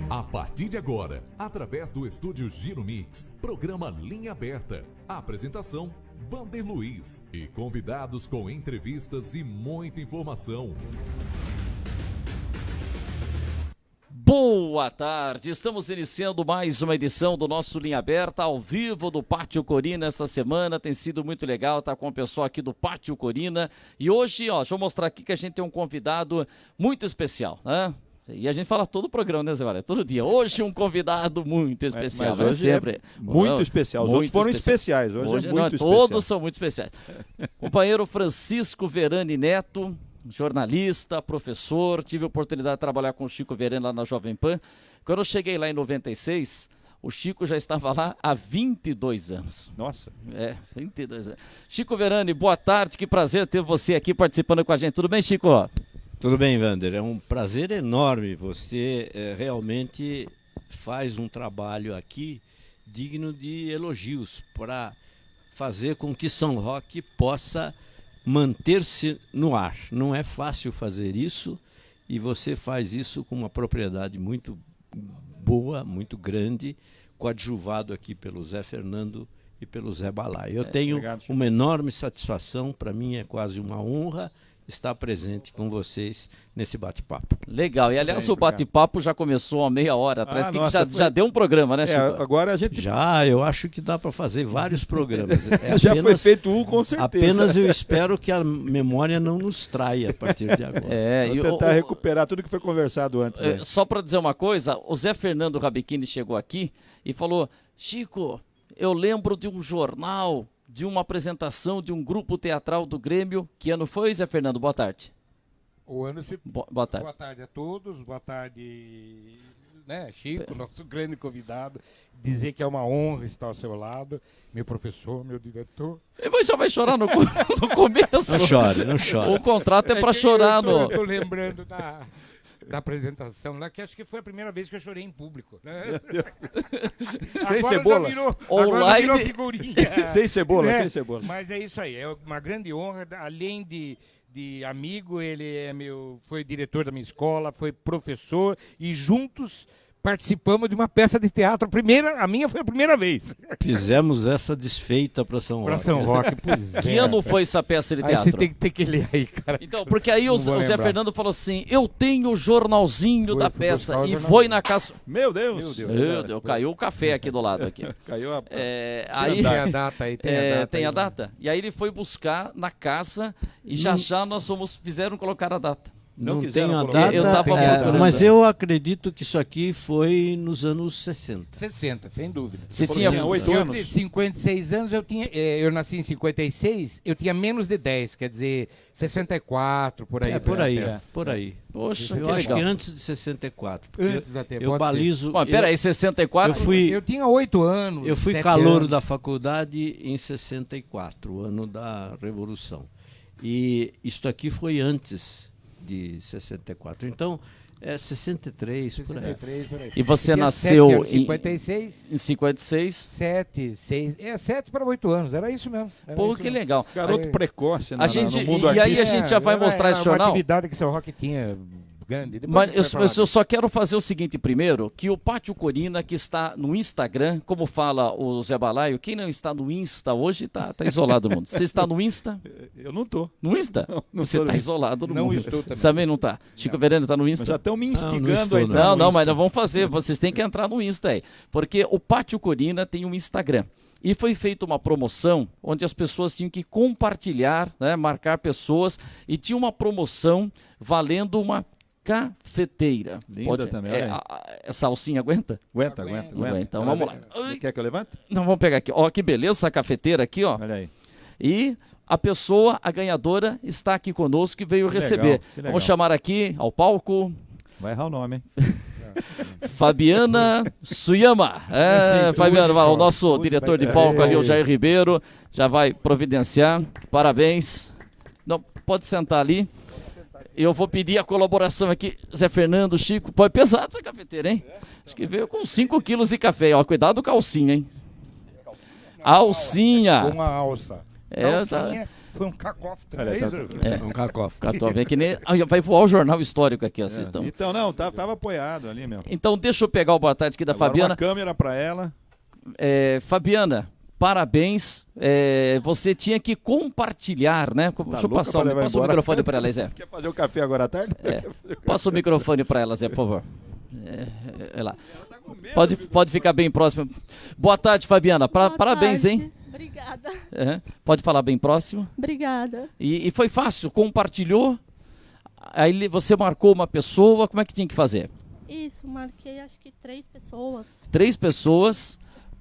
A partir de agora, através do estúdio Giro Mix, programa Linha Aberta. A apresentação, Vander Luiz. E convidados com entrevistas e muita informação. Boa tarde, estamos iniciando mais uma edição do nosso Linha Aberta, ao vivo do Pátio Corina. Essa semana tem sido muito legal estar com o pessoal aqui do Pátio Corina. E hoje, deixa eu mostrar aqui que a gente tem um convidado muito especial, né? E a gente fala todo o programa, né, Zé Valério? Todo dia. Hoje um convidado muito especial. Mas hoje sempre muito especial. Os outros foram especiais. Hoje é muito especial. Todos são muito especiais. Companheiro Francisco Verani Neto, jornalista, professor. Tive a oportunidade de trabalhar com o Chico Verani lá na Jovem Pan. Quando eu cheguei lá em 96, o Chico já estava lá há 22 anos. Nossa. 22 anos. Chico Verani, boa tarde. Que prazer ter você aqui participando com a gente. Tudo bem, Chico? Tudo bem, Vander. É um prazer enorme. Você realmente faz um trabalho aqui digno de elogios para fazer com que São Roque possa manter-se no ar. Não é fácil fazer isso e você faz isso com uma propriedade muito boa, muito grande, coadjuvado aqui pelo Zé Fernando e pelo Zé Balai. Eu tenho uma enorme satisfação, para mim é quase uma honra estar presente com vocês nesse bate-papo. Legal, e aliás o bate-papo já começou há meia hora atrás, já deu um programa, né, Chico? Agora a gente... eu acho que dá para fazer vários programas. Já foi feito um, com certeza. Apenas eu espero que a memória não nos traia a partir de agora. Vou tentar recuperar tudo que foi conversado antes. Só para dizer uma coisa, o Zé Fernando Rabechini chegou aqui e falou: Chico, eu lembro de um jornal, de uma apresentação de um grupo teatral do Grêmio. Que ano foi, Zé Fernando? Boa tarde. O ano se... Boa tarde. Boa tarde a todos, boa tarde, né, Chico, nosso grande convidado. Dizer que é uma honra estar ao seu lado, meu professor, meu diretor. Mas já vai chorar no começo? Não chore, não chore. O contrato é para chorar. Eu tô lembrando da apresentação lá, que acho que foi a primeira vez que eu chorei em público, né? Sem cebola. Agora já virou figurinha. Sem cebola, sem cebola. Mas é isso aí, é uma grande honra, além de amigo, ele foi diretor da minha escola, foi professor, e juntos participamos de uma peça de teatro. A minha foi a primeira vez. Fizemos essa desfeita para São Roque. Para São Roque, pois é. Que ano foi essa peça de teatro? Aí você tem que ler aí, cara. Então, porque aí o Zé Fernando falou assim: eu tenho o jornalzinho da peça. E foi na casa. Meu Deus. Caiu o café aqui do lado. Aqui. Caiu a... aí... Tem a data aí, tem a data. E aí ele foi buscar na casa e já fizeram colocar a data. Não tem a data, eu tava mas eu acredito que isso aqui foi nos anos 60. 60, sem dúvida. Você tinha 8 anos? 56 anos, eu nasci em 56, eu tinha menos de 10, quer dizer, 64, por aí. Por aí. Poxa, eu acho que antes de 64. Antes até, eu balizo... Bom, peraí, 64? Eu tinha 8 anos. Eu fui calouro da faculdade em 64, ano da Revolução. E isto aqui foi antes de 64. Então, 63, por aí. E você nasceu em 56? Em 56? 7 para 8 anos, era isso mesmo. Que legal. Garoto precoce, né? No mundo artístico. Aí a gente já vai mostrar esse jornal. Uma atividade que São Roque tinha grande. Mas eu só quero fazer o seguinte primeiro, que o Pátio Corina, que está no Instagram, como fala o Zé Balaio, quem não está no Insta hoje tá isolado do mundo. Você está no Insta? Eu não tô. No Insta? Não você está isolado do mundo. Não estou também. Você também não está. Chico Verani está no Insta? Mas já estão me instigando aí. Não, mas nós vamos fazer. Vocês têm que entrar no Insta aí. Porque o Pátio Corina tem um Instagram. E foi feita uma promoção onde as pessoas tinham que compartilhar, né, marcar pessoas, e tinha uma promoção valendo uma cafeteira. Linda também. Essa alcinha aguenta? Aguenta. Então vamos lá. Quer que eu levante? Não, vamos pegar aqui. Ó, que beleza essa cafeteira aqui, ó. Olha aí. E a ganhadora, está aqui conosco e veio receber. Legal. Vamos chamar aqui ao palco. Vai errar o nome, hein? Fabiana Suyama. Fabiana, o nosso diretor de palco ali, o Jair Ribeiro, já vai providenciar. Parabéns. Não, pode sentar ali. Eu vou pedir a colaboração aqui, Zé Fernando, Chico. Pô, é pesado essa cafeteira, hein? Acho que veio com 5 quilos de café. Ó, cuidado com a alcinha, hein? Alcinha. Uma alça. Alcinha. Foi um cacófato, Olha, é isso? Um cacófato. Católico. É que nem... Vai voar o jornal histórico aqui, ó, vocês estão. Então, não, tava apoiado ali mesmo. Então, deixa eu pegar o boa tarde aqui da Agora Fabiana. uma câmera para ela. Fabiana, parabéns. Você tinha que compartilhar, né? Deixa eu passar passa o microfone para ela, Zé. Você quer fazer o café agora à tarde? Passa o microfone para ela, Zé, por favor. Lá. Pode ficar bem próximo. Boa tarde, Fabiana. Parabéns, tarde. hein? Obrigada. Pode falar bem próximo. Obrigada. E foi fácil, compartilhou. Aí você marcou uma pessoa, como é que tinha que fazer? Isso, marquei acho que 3 pessoas. 3 pessoas,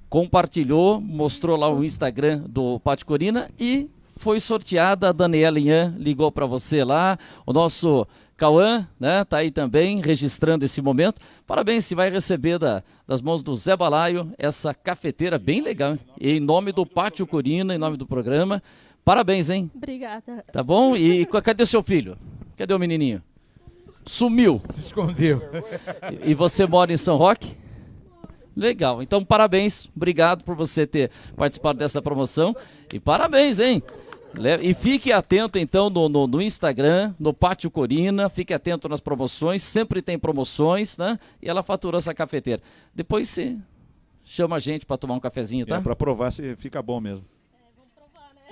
compartilhou, mostrou lá o Instagram do Pátio Corina e foi sorteada. A Daniela Inhan ligou para você lá, o nosso Cauã, né, tá aí também registrando esse momento. Parabéns, você vai receber das mãos do Zé Balaio essa cafeteira bem legal, hein? Em nome do Pátio Corina, em nome do programa. Parabéns, hein? Obrigada. Tá bom? E cadê seu filho? Cadê o menininho? Sumiu. Se escondeu. E você mora em São Roque? Legal. Então, parabéns. Obrigado por você ter participado dessa promoção. E parabéns, hein? E fique atento, então, no Instagram, no Pátio Corina. Fique atento nas promoções. Sempre tem promoções, né? E ela faturou essa cafeteira. Depois você chama a gente para tomar um cafezinho, tá? Para provar se fica bom mesmo.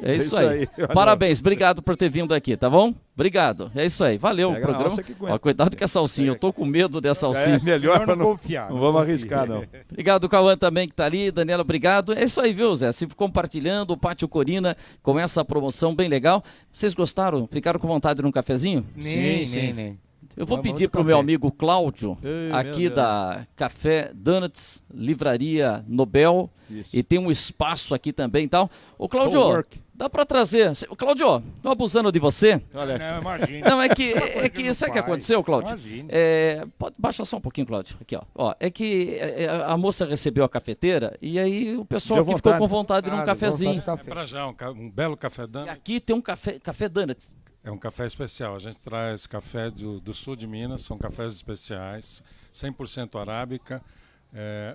É isso aí. Parabéns, obrigado por ter vindo aqui, tá bom? Obrigado. É isso aí. Valeu o programa. Ó, cuidado com a salsinha, eu tô com medo dessa salsinha. Melhor para não confiar. Não vamos arriscar, não. Obrigado, Cauã, também, que tá ali. Daniela, obrigado. É isso aí, viu, Zé? Se compartilhando o Pátio Corina com essa promoção bem legal. Vocês gostaram? Ficaram com vontade de um cafezinho? Nem. Eu vou Vamos pedir do pro meu café. amigo Cláudio, aqui da Café Donuts, Livraria Nobel, Isso. e tem um espaço aqui também e tal. Ô, Cláudio, Cowork. dá para trazer... Ô, Cláudio, tô abusando de você. Olha, Não, imagina. Não, é que sabe o que aconteceu, Cláudio? Imagina. Pode baixar só um pouquinho, Cláudio. Aqui, ó. É que a moça recebeu a cafeteira e aí o pessoal Deu aqui ficou vontade. com vontade de um cafezinho. vontade de É para já, um belo café E Donuts. aqui tem um café Donuts. É um café especial. A gente traz café do sul de Minas, são cafés especiais, 100% arábica.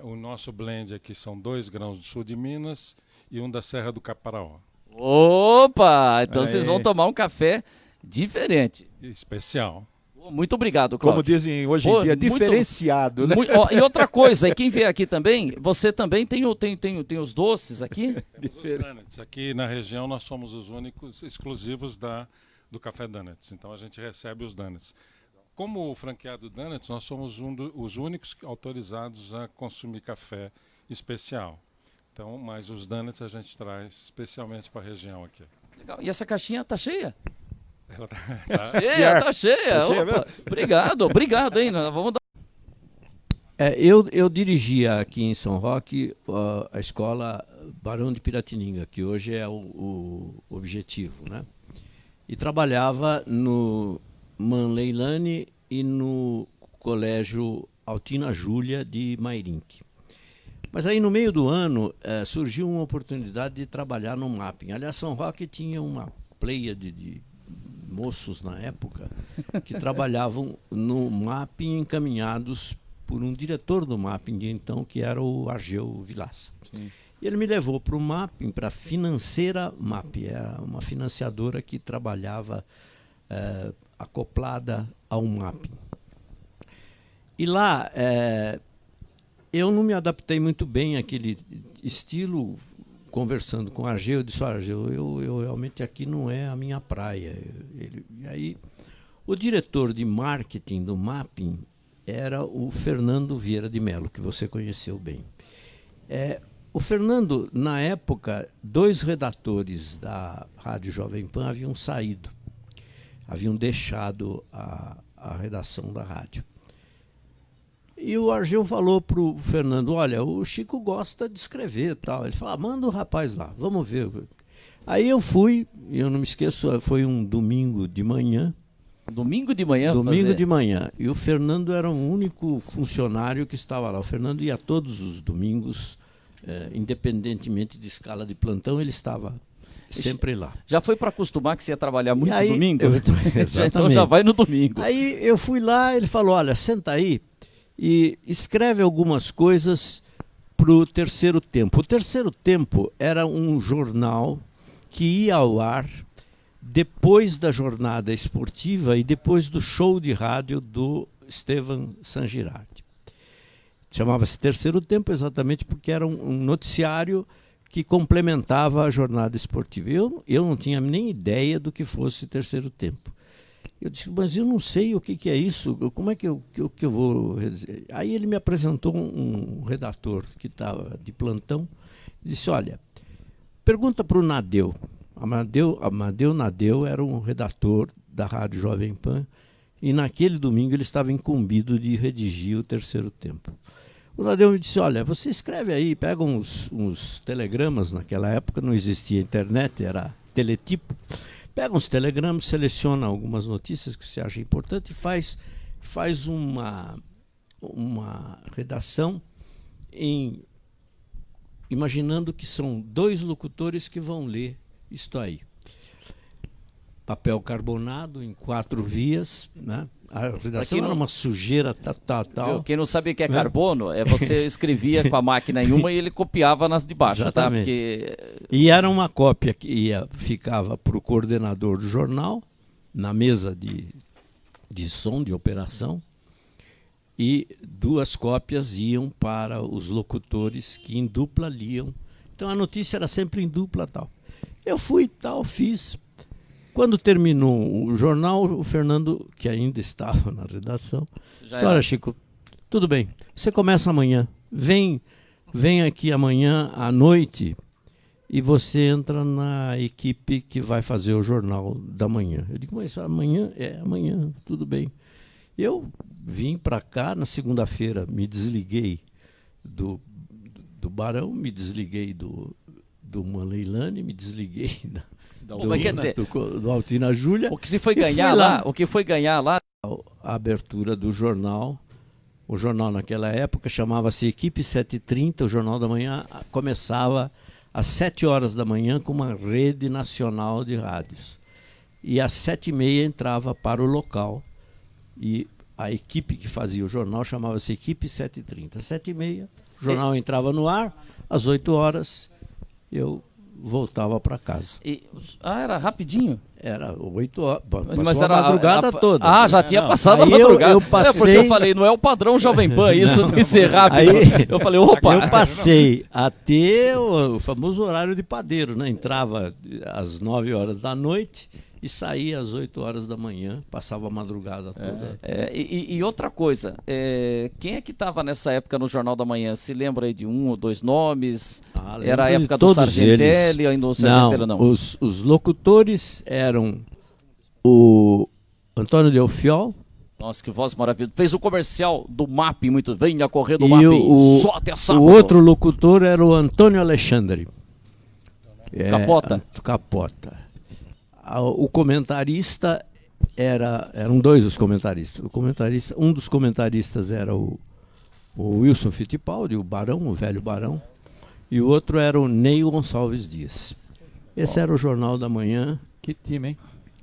O nosso blend aqui são 2 grãos do sul de Minas e um da Serra do Caparaó. Opa! Então Aí. vocês vão tomar um café diferente. Especial. Muito obrigado, Cláudio. como dizem hoje em dia, muito- diferenciado, né? E outra coisa, e quem vier aqui também, você também tem os doces aqui? Os donuts. Aqui na região nós somos os únicos exclusivos do Café Donuts. Então a gente recebe os donuts. Como franqueado Donuts, nós somos os únicos autorizados a consumir café especial. Então, mas os donuts a gente traz especialmente para a região aqui. Legal. E essa caixinha tá cheia? Ela tá- Tá cheia. Tá cheia Opa, obrigado, hein? Nós vamos dar... Eu dirigia aqui em São Roque a escola Barão de Piratininga, que hoje é o objetivo, né? E trabalhava no Manleilane e no Colégio Altina Júlia de Mairink. Mas aí no meio do ano surgiu uma oportunidade de trabalhar no mapping. Aliás, São Roque tinha uma pleiade de moços na época que trabalhavam no mapping encaminhados por um diretor do mapping de então, que era o Argeu Vilaça. Sim. E ele me levou para o mapping, para a financeira MAP, era uma financiadora que trabalhava acoplada ao mapping. E lá eu não me adaptei muito bem àquele estilo. Conversando com o Argeu, eu disse: Argeu, eu realmente aqui não é a minha praia. E aí o diretor de marketing do mapping era o Fernando Vieira de Mello, que você conheceu bem. O Fernando, na época, 2 redatores da Rádio Jovem Pan haviam saído, haviam deixado a redação da rádio. E o Argeu falou para o Fernando: olha, o Chico gosta de escrever e tal. Ele falou: manda o rapaz lá, vamos ver. Aí eu fui, e eu não me esqueço, foi um domingo de manhã. Domingo de manhã? Domingo de manhã. E o Fernando era o único funcionário que estava lá. O Fernando ia todos os domingos, independentemente de escala de plantão, ele estava sempre lá. Já foi para acostumar que você ia trabalhar muito aí, domingo? Exatamente. Então já vai no domingo. Aí eu fui lá, ele falou: olha, senta aí e escreve algumas coisas para o Terceiro Tempo. O Terceiro Tempo era um jornal que ia ao ar depois da jornada esportiva e depois do show de rádio do Estevan San Girardi. Chamava-se Terceiro Tempo exatamente porque era um noticiário que complementava a jornada esportiva. Eu não tinha nem ideia do que fosse Terceiro Tempo. Eu disse, mas eu não sei o que é isso, como é que eu vou... Aí ele me apresentou um redator que estava de plantão e disse, olha, pergunta para o Nadeu. Amadeu Nadeu era um redator da Rádio Jovem Pan e naquele domingo ele estava incumbido de redigir o Terceiro Tempo. O Nadeu me disse, olha, você escreve aí, pega uns telegramas, naquela época não existia internet, era teletipo, pega uns telegramas, seleciona algumas notícias que você acha importante e faz uma redação imaginando que são 2 locutores que vão ler isto aí. Papel carbonado em 4 vias, né? A redação era uma sujeira, tal. Quem não sabe o que é carbono, você escrevia com a máquina em uma e ele copiava nas de baixo. Exatamente. Tá? Porque... E era uma cópia que ficava para o coordenador do jornal, na mesa de som, de operação, e 2 cópias iam para os locutores que em dupla liam. Então a notícia era sempre em dupla, tal. Eu fui, fiz. Quando terminou o jornal, o Fernando, que ainda estava na redação, disse, olha, Chico, tudo bem, você começa amanhã, vem aqui amanhã à noite e você entra na equipe que vai fazer o jornal da manhã. Eu digo, mas amanhã? Amanhã, tudo bem. Eu vim para cá, na segunda-feira, me desliguei do Barão, me desliguei do Leilani, me desliguei do Altina Júlia. O que se foi ganhar lá? O que foi ganhar lá? A abertura do jornal. O jornal naquela época chamava-se Equipe 7h30. O Jornal da Manhã começava às 7 horas da manhã com uma rede nacional de rádios. E às 7h30 entrava para o local. E a equipe que fazia o jornal chamava-se Equipe 7h30. Às 7h30, o jornal entrava no ar. Às 8 horas, eu voltava para casa. Era rapidinho? Era 8 horas, mas era a madrugada toda. Já tinha passado a madrugada. Eu passei... porque eu falei, não é o padrão Jovem Pan, isso tem que ser rápido. Aí, eu falei, opa. Eu passei até o famoso horário de padeiro, né? Entrava às 9 horas da noite e saía às 8 horas da manhã, passava a madrugada toda. E outra coisa, quem é que estava nessa época no Jornal da Manhã? Se lembra aí de 1 ou 2 nomes? Era a época do Sargentelli, ainda o Sargentelli não? Os locutores eram o Antônio Delfiol. Nossa, que voz maravilhosa. Fez o comercial do MAP muito. Venha correr do MAP. Só até sábado. O outro locutor era o Antônio Alexandre. Capota. O comentarista eram 2 os comentaristas. Um dos comentaristas era o Wilson Fittipaldi, o Barão, o velho Barão, e o outro era o Ney Gonçalves Dias. Esse era o Jornal da Manhã. Que time, hein?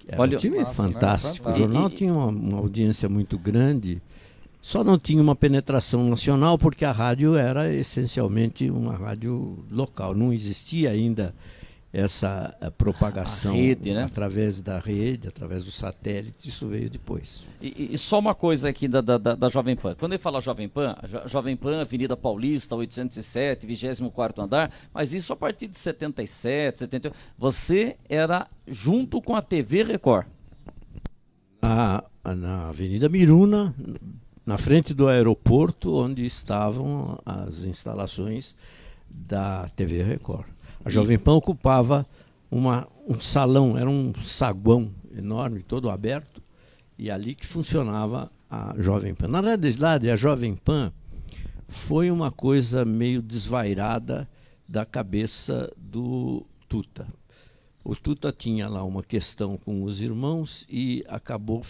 Era um time fantástico. O jornal tinha uma audiência muito grande, só não tinha uma penetração nacional porque a rádio era essencialmente uma rádio local. Não existia ainda essa propagação rede, né? Através da rede, através do satélite, isso veio depois. E só uma coisa aqui da Jovem Pan. Quando ele fala Jovem Pan, Avenida Paulista, 807, 24º andar, mas isso a partir de 77, 78. Você era junto com a TV Record. Na Avenida Miruna, na frente do aeroporto, onde estavam as instalações da TV Record. A Jovem Pan ocupava um salão, era um saguão enorme, todo aberto, e ali que funcionava a Jovem Pan. Na realidade, a Jovem Pan foi uma coisa meio desvairada da cabeça do Tuta. O Tuta tinha lá uma questão com os irmãos e acabou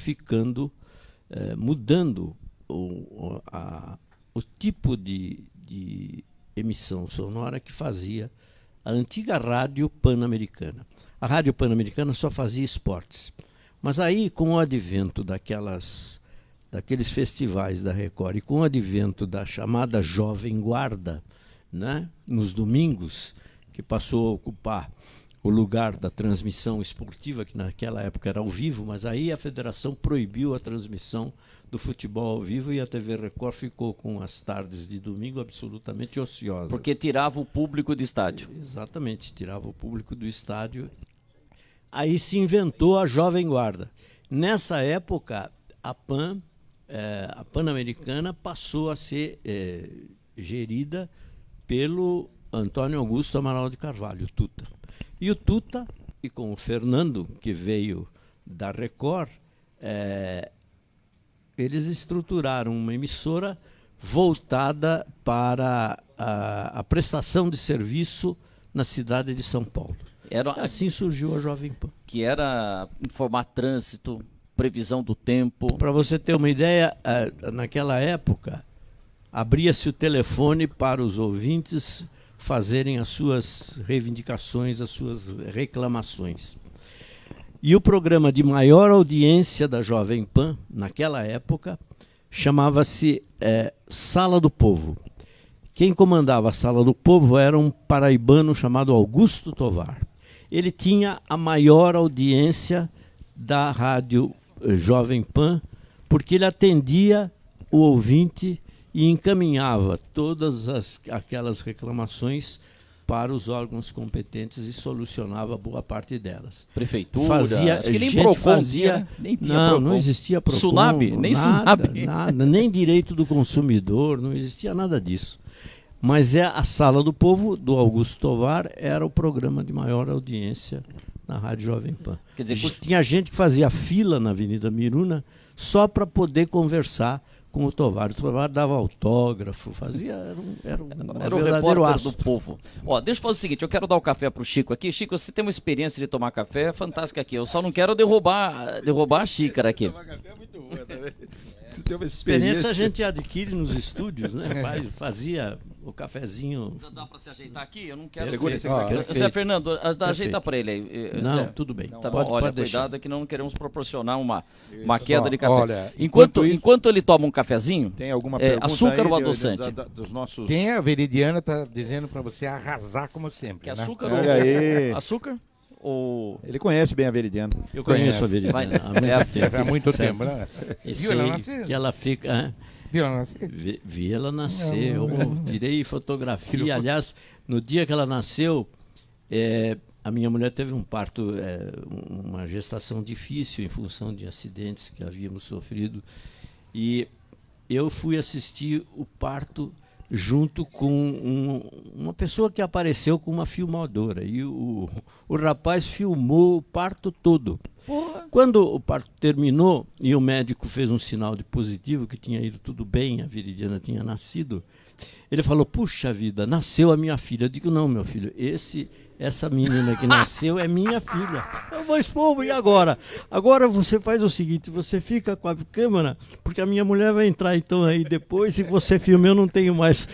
mudando o tipo de emissão sonora que fazia a antiga Rádio Pan-Americana. A Rádio Pan-Americana só fazia esportes. Mas aí, com o advento daqueles festivais da Record e com o advento da chamada Jovem Guarda, né, nos domingos, que passou a ocupar o lugar da transmissão esportiva, que naquela época era ao vivo, mas aí a federação proibiu a transmissão do futebol ao vivo e a TV Record ficou com as tardes de domingo absolutamente ociosas. Porque tirava o público do estádio. Exatamente, tirava o público do estádio. Aí se inventou a Jovem Guarda. Nessa época, a Pan-Americana passou a ser gerida pelo Antônio Augusto Amaral de Carvalho, o Tuta. E o Tuta, e com o Fernando, que veio da Record, eles estruturaram uma emissora voltada para a prestação de serviço na cidade de São Paulo. Assim surgiu a Jovem Pan. Que era informar trânsito, previsão do tempo. Para você ter uma ideia, naquela época, abria-se o telefone para os ouvintes fazerem as suas reivindicações, as suas reclamações. E o programa de maior audiência da Jovem Pan, naquela época, chamava-se Sala do Povo. Quem comandava a Sala do Povo era um paraibano chamado Augusto Tovar. Ele tinha a maior audiência da rádio Jovem Pan, porque ele atendia o ouvinte e encaminhava todas aquelas reclamações para os órgãos competentes e solucionava boa parte delas. Prefeitura, acho que nem Procon tinha, nem tinha Procon. Não existia Procon, Sunab, nem Sunab. Nada, nem direito do consumidor, não existia nada disso. Mas a Sala do Povo, do Augusto Tovar, era o programa de maior audiência na Rádio Jovem Pan. Quer dizer, tinha gente que fazia fila na Avenida Miruna só para poder conversar com o Tovar. O Tovar dava autógrafo, era um verdadeiro repórter do povo. Ó, deixa eu fazer o seguinte, eu quero dar o café pro Chico aqui. Chico, você tem uma experiência de tomar café fantástica aqui. Eu só não quero derrubar a xícara aqui. Tomar café é muito boa também. Experiência a gente adquire nos estúdios, né? Fazia o cafezinho. Dá para se ajeitar aqui? Eu não quero. Zé Fernando, ajeita para ele aí. Não, Zé, tudo bem. Tá bom, olha, cuidado que não queremos proporcionar uma queda de café. Olha, enquanto ele toma um cafezinho, tem alguma pergunta açúcar aí ou adoçante? Dos nossos... Tem, a Veridiana tá dizendo para você arrasar como sempre. Que né? açúcar Olha aí. Açúcar? Ou... Ele conhece bem a Veridiana. Eu conheço a Veridiana. Há muito tempo, né? E Viu ela sei nascer? que ela fica... Viu ela nascer? Vi ela nascer, eu tirei fotografia. Aliás, no dia que ela nasceu, a minha mulher teve um parto, uma gestação difícil em função de acidentes que havíamos sofrido. E eu fui assistir o parto junto com uma pessoa que apareceu com uma filmadora. E o rapaz filmou o parto todo. Porra. Quando o parto terminou e o médico fez um sinal de positivo, que tinha ido tudo bem, a Veridiana tinha nascido, ele falou, puxa vida, nasceu a minha filha. Eu digo, não, meu filho, essa menina que nasceu é minha filha. Mas, povo, e agora? Agora você faz o seguinte, você fica com a câmera, porque a minha mulher vai entrar então aí depois, e você filma, eu não tenho mais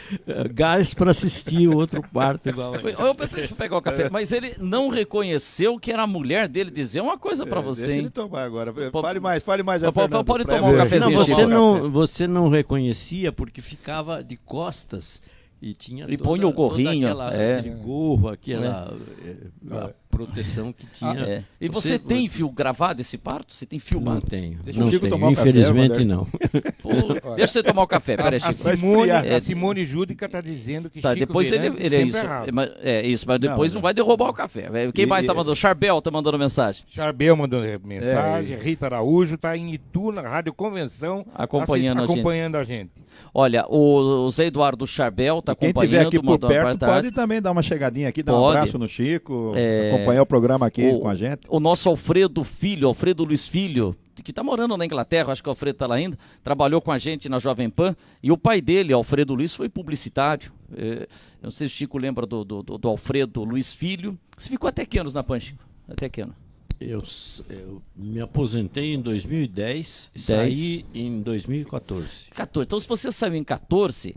gás para assistir o outro parto igual aí. Deixa eu pegar o café. Mas ele não reconheceu que era a mulher dele dizer uma coisa para você, deixa hein? ele tomar agora. Fale mais. Pode tomar um cafezinho. Não, você não reconhecia porque ficava de costas. E tinha põe o gorrinho, aquele gorro, aquela proteção que tinha. E você tem fio gravado esse parto? Você tem filmado? Não tenho. Deixa não o Chico tenho. tomar um Infelizmente café, não. Deixa você tomar o café, peraí, Chico. A Simone Júdica está dizendo que Chico depois Verante ele é sempre isso. arrasa. Mas depois não vai derrubar o café. Quem mais está mandando? Charbel está mandando mensagem. Charbel mandou mensagem, Rita Araújo está em Itu, na Rádio Convenção, acompanhando a gente. Olha, o Zé Eduardo Charbel está acompanhando. Quem estiver aqui por perto pode também dar uma chegadinha aqui, dar um abraço no Chico, acompanhar o programa aqui com a gente. O nosso Alfredo Luiz Filho, que está morando na Inglaterra, acho que o Alfredo está lá ainda, trabalhou com a gente na Jovem Pan, e o pai dele, Alfredo Luiz, foi publicitário. Eu não sei se o Chico lembra do Alfredo Luiz Filho. Você ficou até que anos na Pan, Chico? Até que ano? Eu me aposentei em 2010 e saí em 2014. Então, se você saiu em 14,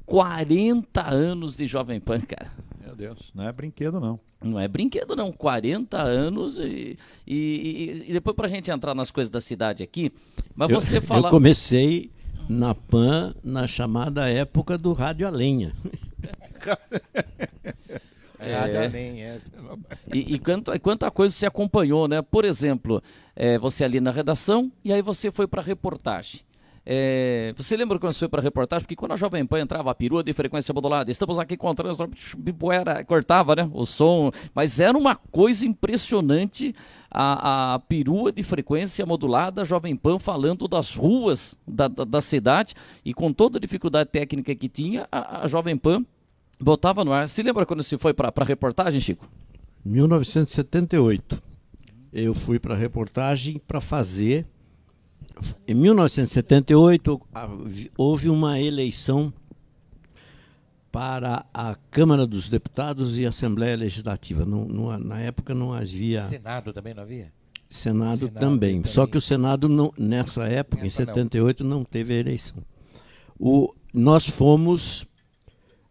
40 anos de Jovem Pan, cara. Meu Deus, não é brinquedo, não. Não é brinquedo, não. 40 anos e depois pra gente entrar nas coisas da cidade aqui, mas você fala... Eu comecei na Pan na chamada época do rádio a lenha. E quanta coisa você acompanhou, né? Por exemplo, você ali na redação e aí você foi para reportagem. Você lembra quando você foi para a reportagem? Porque quando a Jovem Pan entrava, a perua de frequência modulada, estamos aqui encontrando, cortava, né, o som, mas era uma coisa impressionante a perua de frequência modulada, a Jovem Pan falando das ruas da cidade e com toda a dificuldade técnica que tinha, a Jovem Pan botava no ar. Se lembra quando você foi para a reportagem, Chico? 1978. Eu fui para a reportagem para fazer. Em 1978, houve uma eleição para a Câmara dos Deputados e a Assembleia Legislativa. Na época não havia... Senado também não havia? Senado também. Só que o Senado, nessa época, em 78, não teve a eleição. Nós fomos...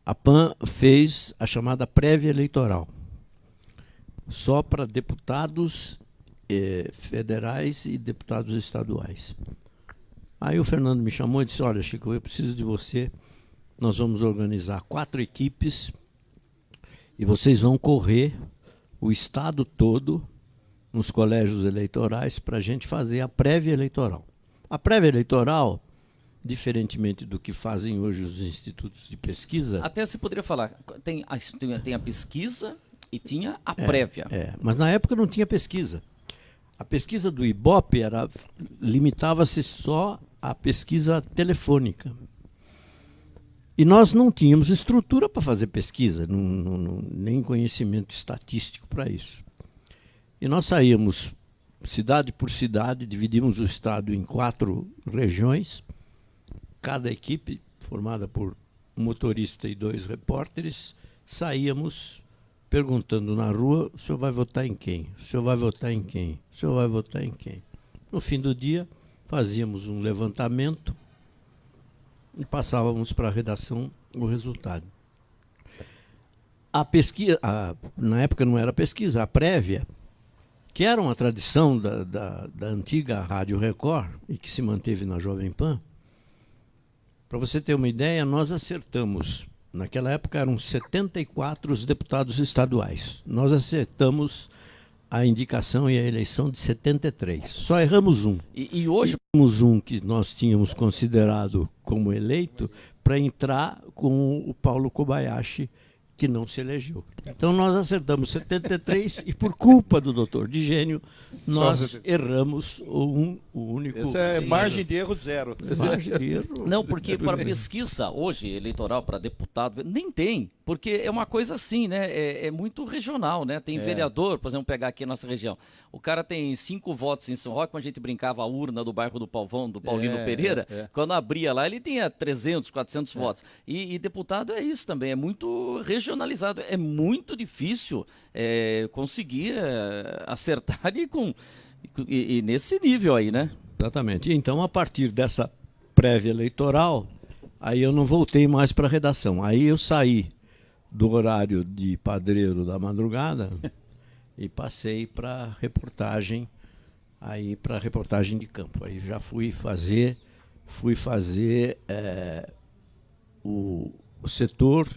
A PAN fez a chamada prévia eleitoral, só para deputados federais e deputados estaduais. Aí o Fernando me chamou e disse, olha, Chico, eu preciso de você, nós vamos organizar 4 equipes e vocês vão correr o estado todo nos colégios eleitorais para a gente fazer a prévia eleitoral. A prévia eleitoral, diferentemente do que fazem hoje os institutos de pesquisa... Até você poderia falar, tem a pesquisa e tinha a prévia. Mas na época não tinha pesquisa. A pesquisa do Ibope limitava-se só à pesquisa telefônica. E nós não tínhamos estrutura para fazer pesquisa, nem conhecimento estatístico para isso. E nós saíamos cidade por cidade, dividimos o estado em 4 regiões, cada equipe, formada por um motorista e 2 repórteres, saíamos perguntando na rua, o senhor vai votar em quem? O senhor vai votar em quem? O senhor vai votar em quem? No fim do dia, fazíamos um levantamento e passávamos para a redação o resultado. A pesquisa, na época não era pesquisa, a prévia, que era uma tradição da antiga Rádio Record e que se manteve na Jovem Pan. Para você ter uma ideia, nós acertamos, naquela época eram 74 os deputados estaduais. Nós acertamos a indicação e a eleição de 73. Só erramos um. E hoje? Erramos um que nós tínhamos considerado como eleito para entrar com o Paulo Kobayashi, que não se elegeu. Então nós acertamos 73 e por culpa do doutor Digênio, nós erramos o único... Essa é margem de erro 0. Margem de erro. Não, porque para pesquisa hoje, eleitoral para deputado, nem tem. Porque é uma coisa assim, né? É muito regional, né? Tem vereador, por exemplo, pegar aqui a nossa região. O cara tem 5 votos em São Roque, quando a gente brincava a urna do bairro do Pavão, do Paulino Pereira, quando abria lá, ele tinha 300, 400 votos. E deputado é isso também, é muito regionalizado. É muito difícil conseguir acertar e nesse nível aí, né? Exatamente. Então, a partir dessa prévia eleitoral, aí eu não voltei mais para a redação. Aí eu saí do horário de padreiro da madrugada e passei para reportagem, para reportagem de campo. Aí já fui fazer o setor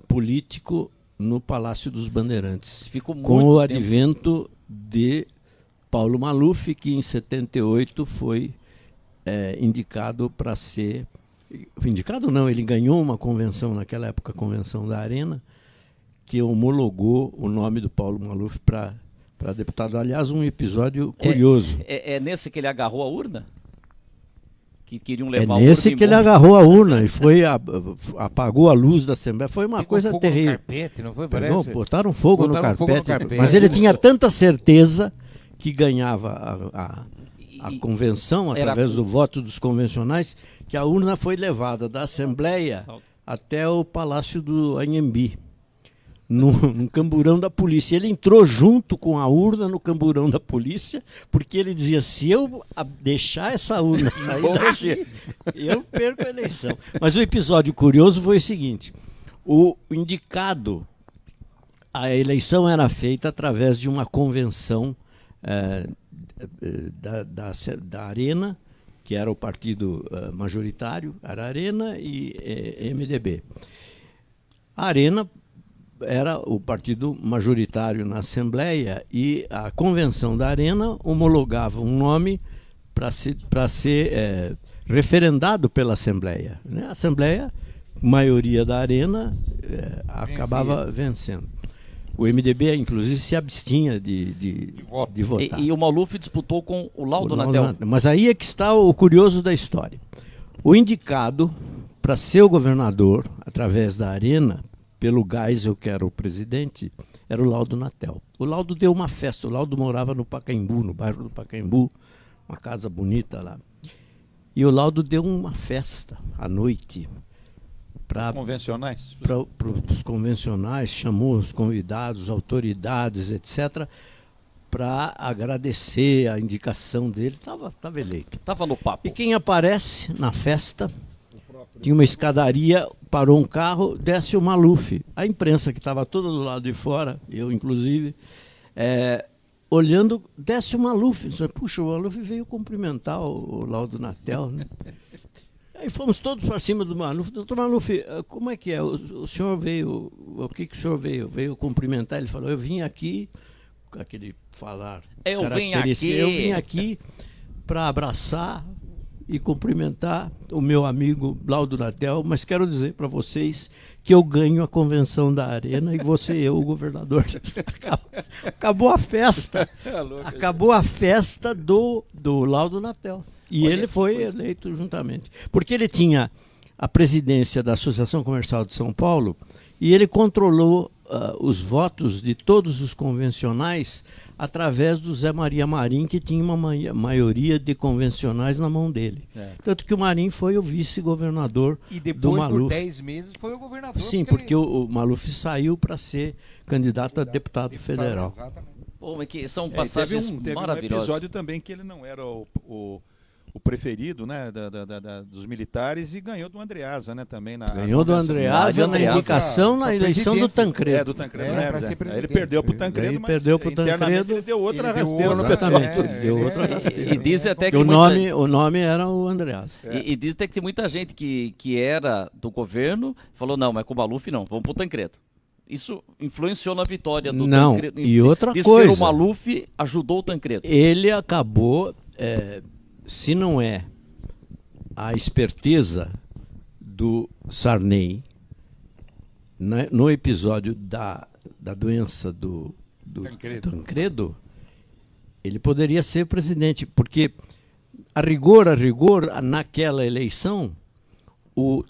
político no Palácio dos Bandeirantes, Ficou muito com o tempo. advento de Paulo Maluf, que em 78 foi indicado para ser... Indicado não, ele ganhou uma convenção, naquela época a convenção da Arena, que homologou o nome do Paulo Maluf para deputado. Aliás, um episódio curioso. É nesse que ele agarrou a urna? Que queriam levar É nesse que ele agarrou a urna e apagou a luz da Assembleia. Foi uma coisa terrível. No carpete, não foi? Parece? Botaram fogo no Botaram fogo no carpete. carpete. Mas ele tinha tanta certeza que ganhava a convenção através do voto dos convencionais, que a urna foi levada da Assembleia até o Palácio do Anhembi, num camburão da polícia. Ele entrou junto com a urna no camburão da polícia, porque ele dizia, se eu deixar essa urna sair daqui, eu perco a eleição. Mas o episódio curioso foi o seguinte, o indicado, a eleição era feita através de uma convenção da Arena, que era o partido majoritário, era Arena e MDB. A Arena era o partido majoritário na Assembleia e a convenção da Arena homologava um nome para ser referendado pela Assembleia, né? A Assembleia, maioria da Arena, acabava vencendo. O MDB, inclusive, se abstinha de votar. E o Maluf disputou com o Laudo Natel. Mas aí é que está o curioso da história. O indicado para ser o governador, através da Arena, pelo Geisel, que era o presidente, era o Laudo Natel. O Laudo deu uma festa. O Laudo morava no Pacaembu, no bairro do Pacaembu, uma casa bonita lá. E o Laudo deu uma festa à noite. Para os convencionais? Para os convencionais, chamou os convidados, autoridades, etc., para agradecer a indicação dele. Estava eleito. Estava no papo. E quem aparece na festa, tinha uma escadaria, parou um carro, desce o Maluf. A imprensa, que estava toda do lado de fora, eu inclusive, olhando, desce o Maluf. Puxa, o Maluf veio cumprimentar o Laudo Natel, né? Aí fomos todos para cima do Maluf. Doutor Maluf, como é que é? O senhor veio, o que o senhor veio? Veio cumprimentar? Ele falou, eu vim aqui, com aquele falar eu vim aqui para abraçar e cumprimentar o meu amigo Laudo Natel, mas quero dizer para vocês que eu ganho a convenção da Arena e você e eu, o governador. Acabou a festa. Acabou a festa do Laudo Natel. E ele foi eleito juntamente. Porque ele tinha a presidência da Associação Comercial de São Paulo e ele controlou os votos de todos os convencionais através do Zé Maria Marim, que tinha uma maioria de convencionais na mão dele. Tanto que o Marim foi o vice-governador do Maluf. E depois, por 10 meses, foi o governador. Sim, porque o Maluf saiu para ser candidato a deputado federal. Exatamente. Pô, mas que são passagens teve maravilhosas. Um episódio também que ele não era o preferido, né, dos militares, e ganhou do Andreasa, né, também ganhou do Andreasa na indicação na eleição do Tancredo. Do Tancredo, né? Ele perdeu pro Tancredo, ele perdeu pro Tancredo, ele deu outra rasteira no deu outra rasteira. E diz até que o nome era o Andreasa. E diz até que tem muita gente que era do governo, falou, não, mas com o Maluf não, vamos pro Tancredo. Isso influenciou na vitória do Tancredo. E outra de coisa, ser o Maluf ajudou o Tancredo. Ele acabou, se não é a esperteza do Sarney no episódio da doença do Tancredo, ele poderia ser presidente, porque a rigor, naquela eleição, o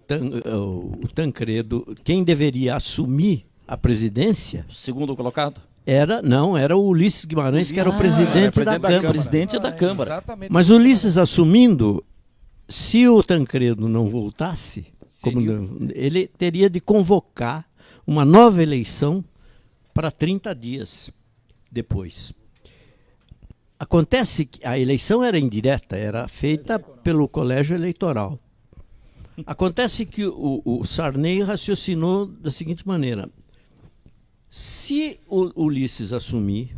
Tancredo, quem deveria assumir a presidência... Segundo colocado? Era o Ulisses Guimarães, que era o presidente da Câmara. Presidente da Câmara. Exatamente. Mas o Ulisses assumindo, se o Tancredo não voltasse, ele teria de convocar uma nova eleição para 30 dias depois. Acontece que a eleição era indireta, era feita pelo colégio eleitoral. Acontece que o Sarney raciocinou da seguinte maneira: se o Ulisses assumir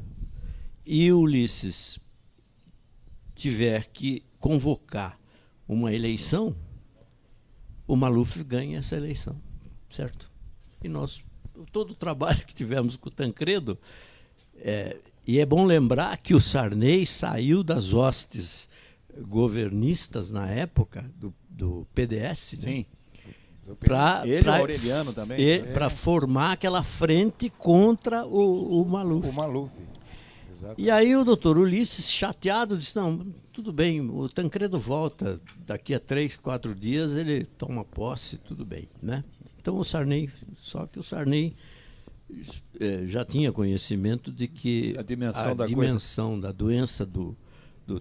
e o Ulisses tiver que convocar uma eleição, o Maluf ganha essa eleição, certo? E nós, todo o trabalho que tivemos com o Tancredo, e é bom lembrar que o Sarney saiu das hostes governistas na época do PDS, sim, né? Para Aureliano também, para formar aquela frente contra o Maluf. O Maluf. Exato. E aí o doutor Ulisses, chateado, disse, não, tudo bem, o Tancredo volta, daqui a 3, 4 dias ele toma posse, tudo bem, né? Então o Sarney, só que o Sarney já tinha conhecimento de que a dimensão da doença do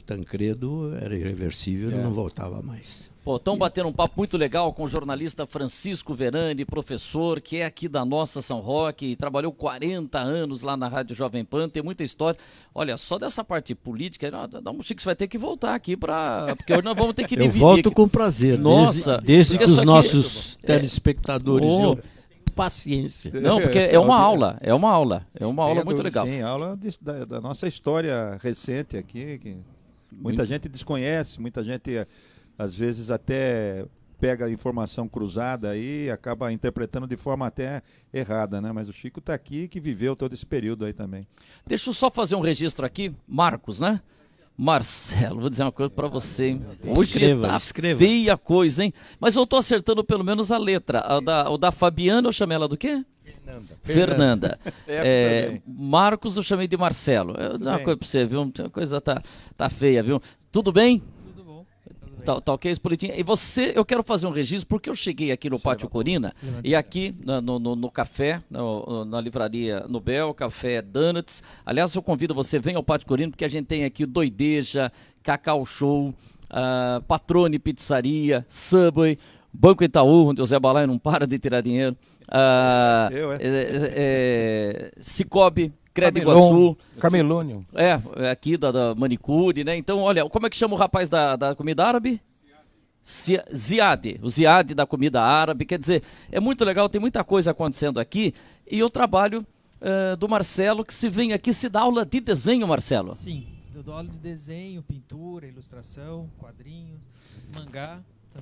Tancredo era irreversível, ele não voltava mais. Pô, estão batendo um papo muito legal com o jornalista Francisco Verani, professor, que é aqui da nossa São Roque, trabalhou 40 anos lá na Rádio Jovem Pan, tem muita história. Olha, só dessa parte política, dá um chique, você vai ter que voltar aqui porque hoje nós vamos ter que dividir. Eu volto com prazer, nossa, desde que os nossos telespectadores... paciência. Não, porque é uma aula muito legal. Sim, aula da nossa história recente aqui, que muita gente desconhece, muita gente às vezes até pega a informação cruzada aí e acaba interpretando de forma até errada, né? Mas o Chico está aqui que viveu todo esse período aí também. Deixa eu só fazer um registro aqui. Marcos, né? Marcelo, vou dizer uma coisa pra você, hein? Hoje tá feia a coisa, hein? Mas eu tô acertando pelo menos a letra. O da Fabiana eu chamei ela do quê? Fernanda. Marcos eu chamei de Marcelo. Eu vou dizer uma coisa pra você, viu? A coisa tá feia, viu? Tudo bem? Tudo bom. Tá ok, Espolitinha? E você, eu quero fazer um registro, porque eu cheguei aqui no Pátio Corina, e aqui no café, na livraria Nobel, Café Donuts. Aliás, eu convido você, venha ao Pátio Corina, porque a gente tem aqui Doideja, Cacau Show, Patrone Pizzaria, Subway, Banco Itaú, onde o Zé Balai não para de tirar dinheiro, Cicobi, Crédito Iguaçu. Camelônio. Aqui da manicure, né? Então, olha, como é que chama o rapaz da comida árabe? Ziad, o Ziad da comida árabe. Quer dizer, é muito legal, tem muita coisa acontecendo aqui. E o trabalho do Marcelo, que se vem aqui, se dá aula de desenho, Marcelo. Sim, eu dou aula de desenho, pintura, ilustração, quadrinhos, mangá.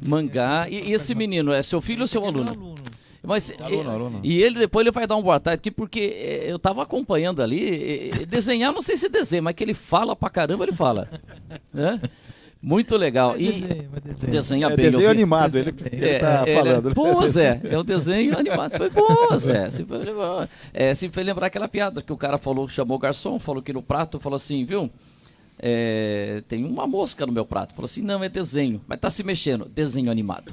Mangá. E esse menino, é seu filho ou seu aluno? Aluno. Mas, aluno. E ele depois ele vai dar um boa tarde aqui, porque eu tava acompanhando ali, desenhar, não sei se desenha, mas que ele fala pra caramba, ele fala. Né? Muito legal. Desenha bem. Desenho animado, ele tá falando. Pô, Zé, é um desenho animado. Foi bom, Zé. Se foi lembrar aquela piada que o cara falou, chamou o garçom, falou que no prato, falou assim, viu? Tem uma mosca no meu prato. Falou assim, não, é desenho, mas tá se mexendo. Desenho animado.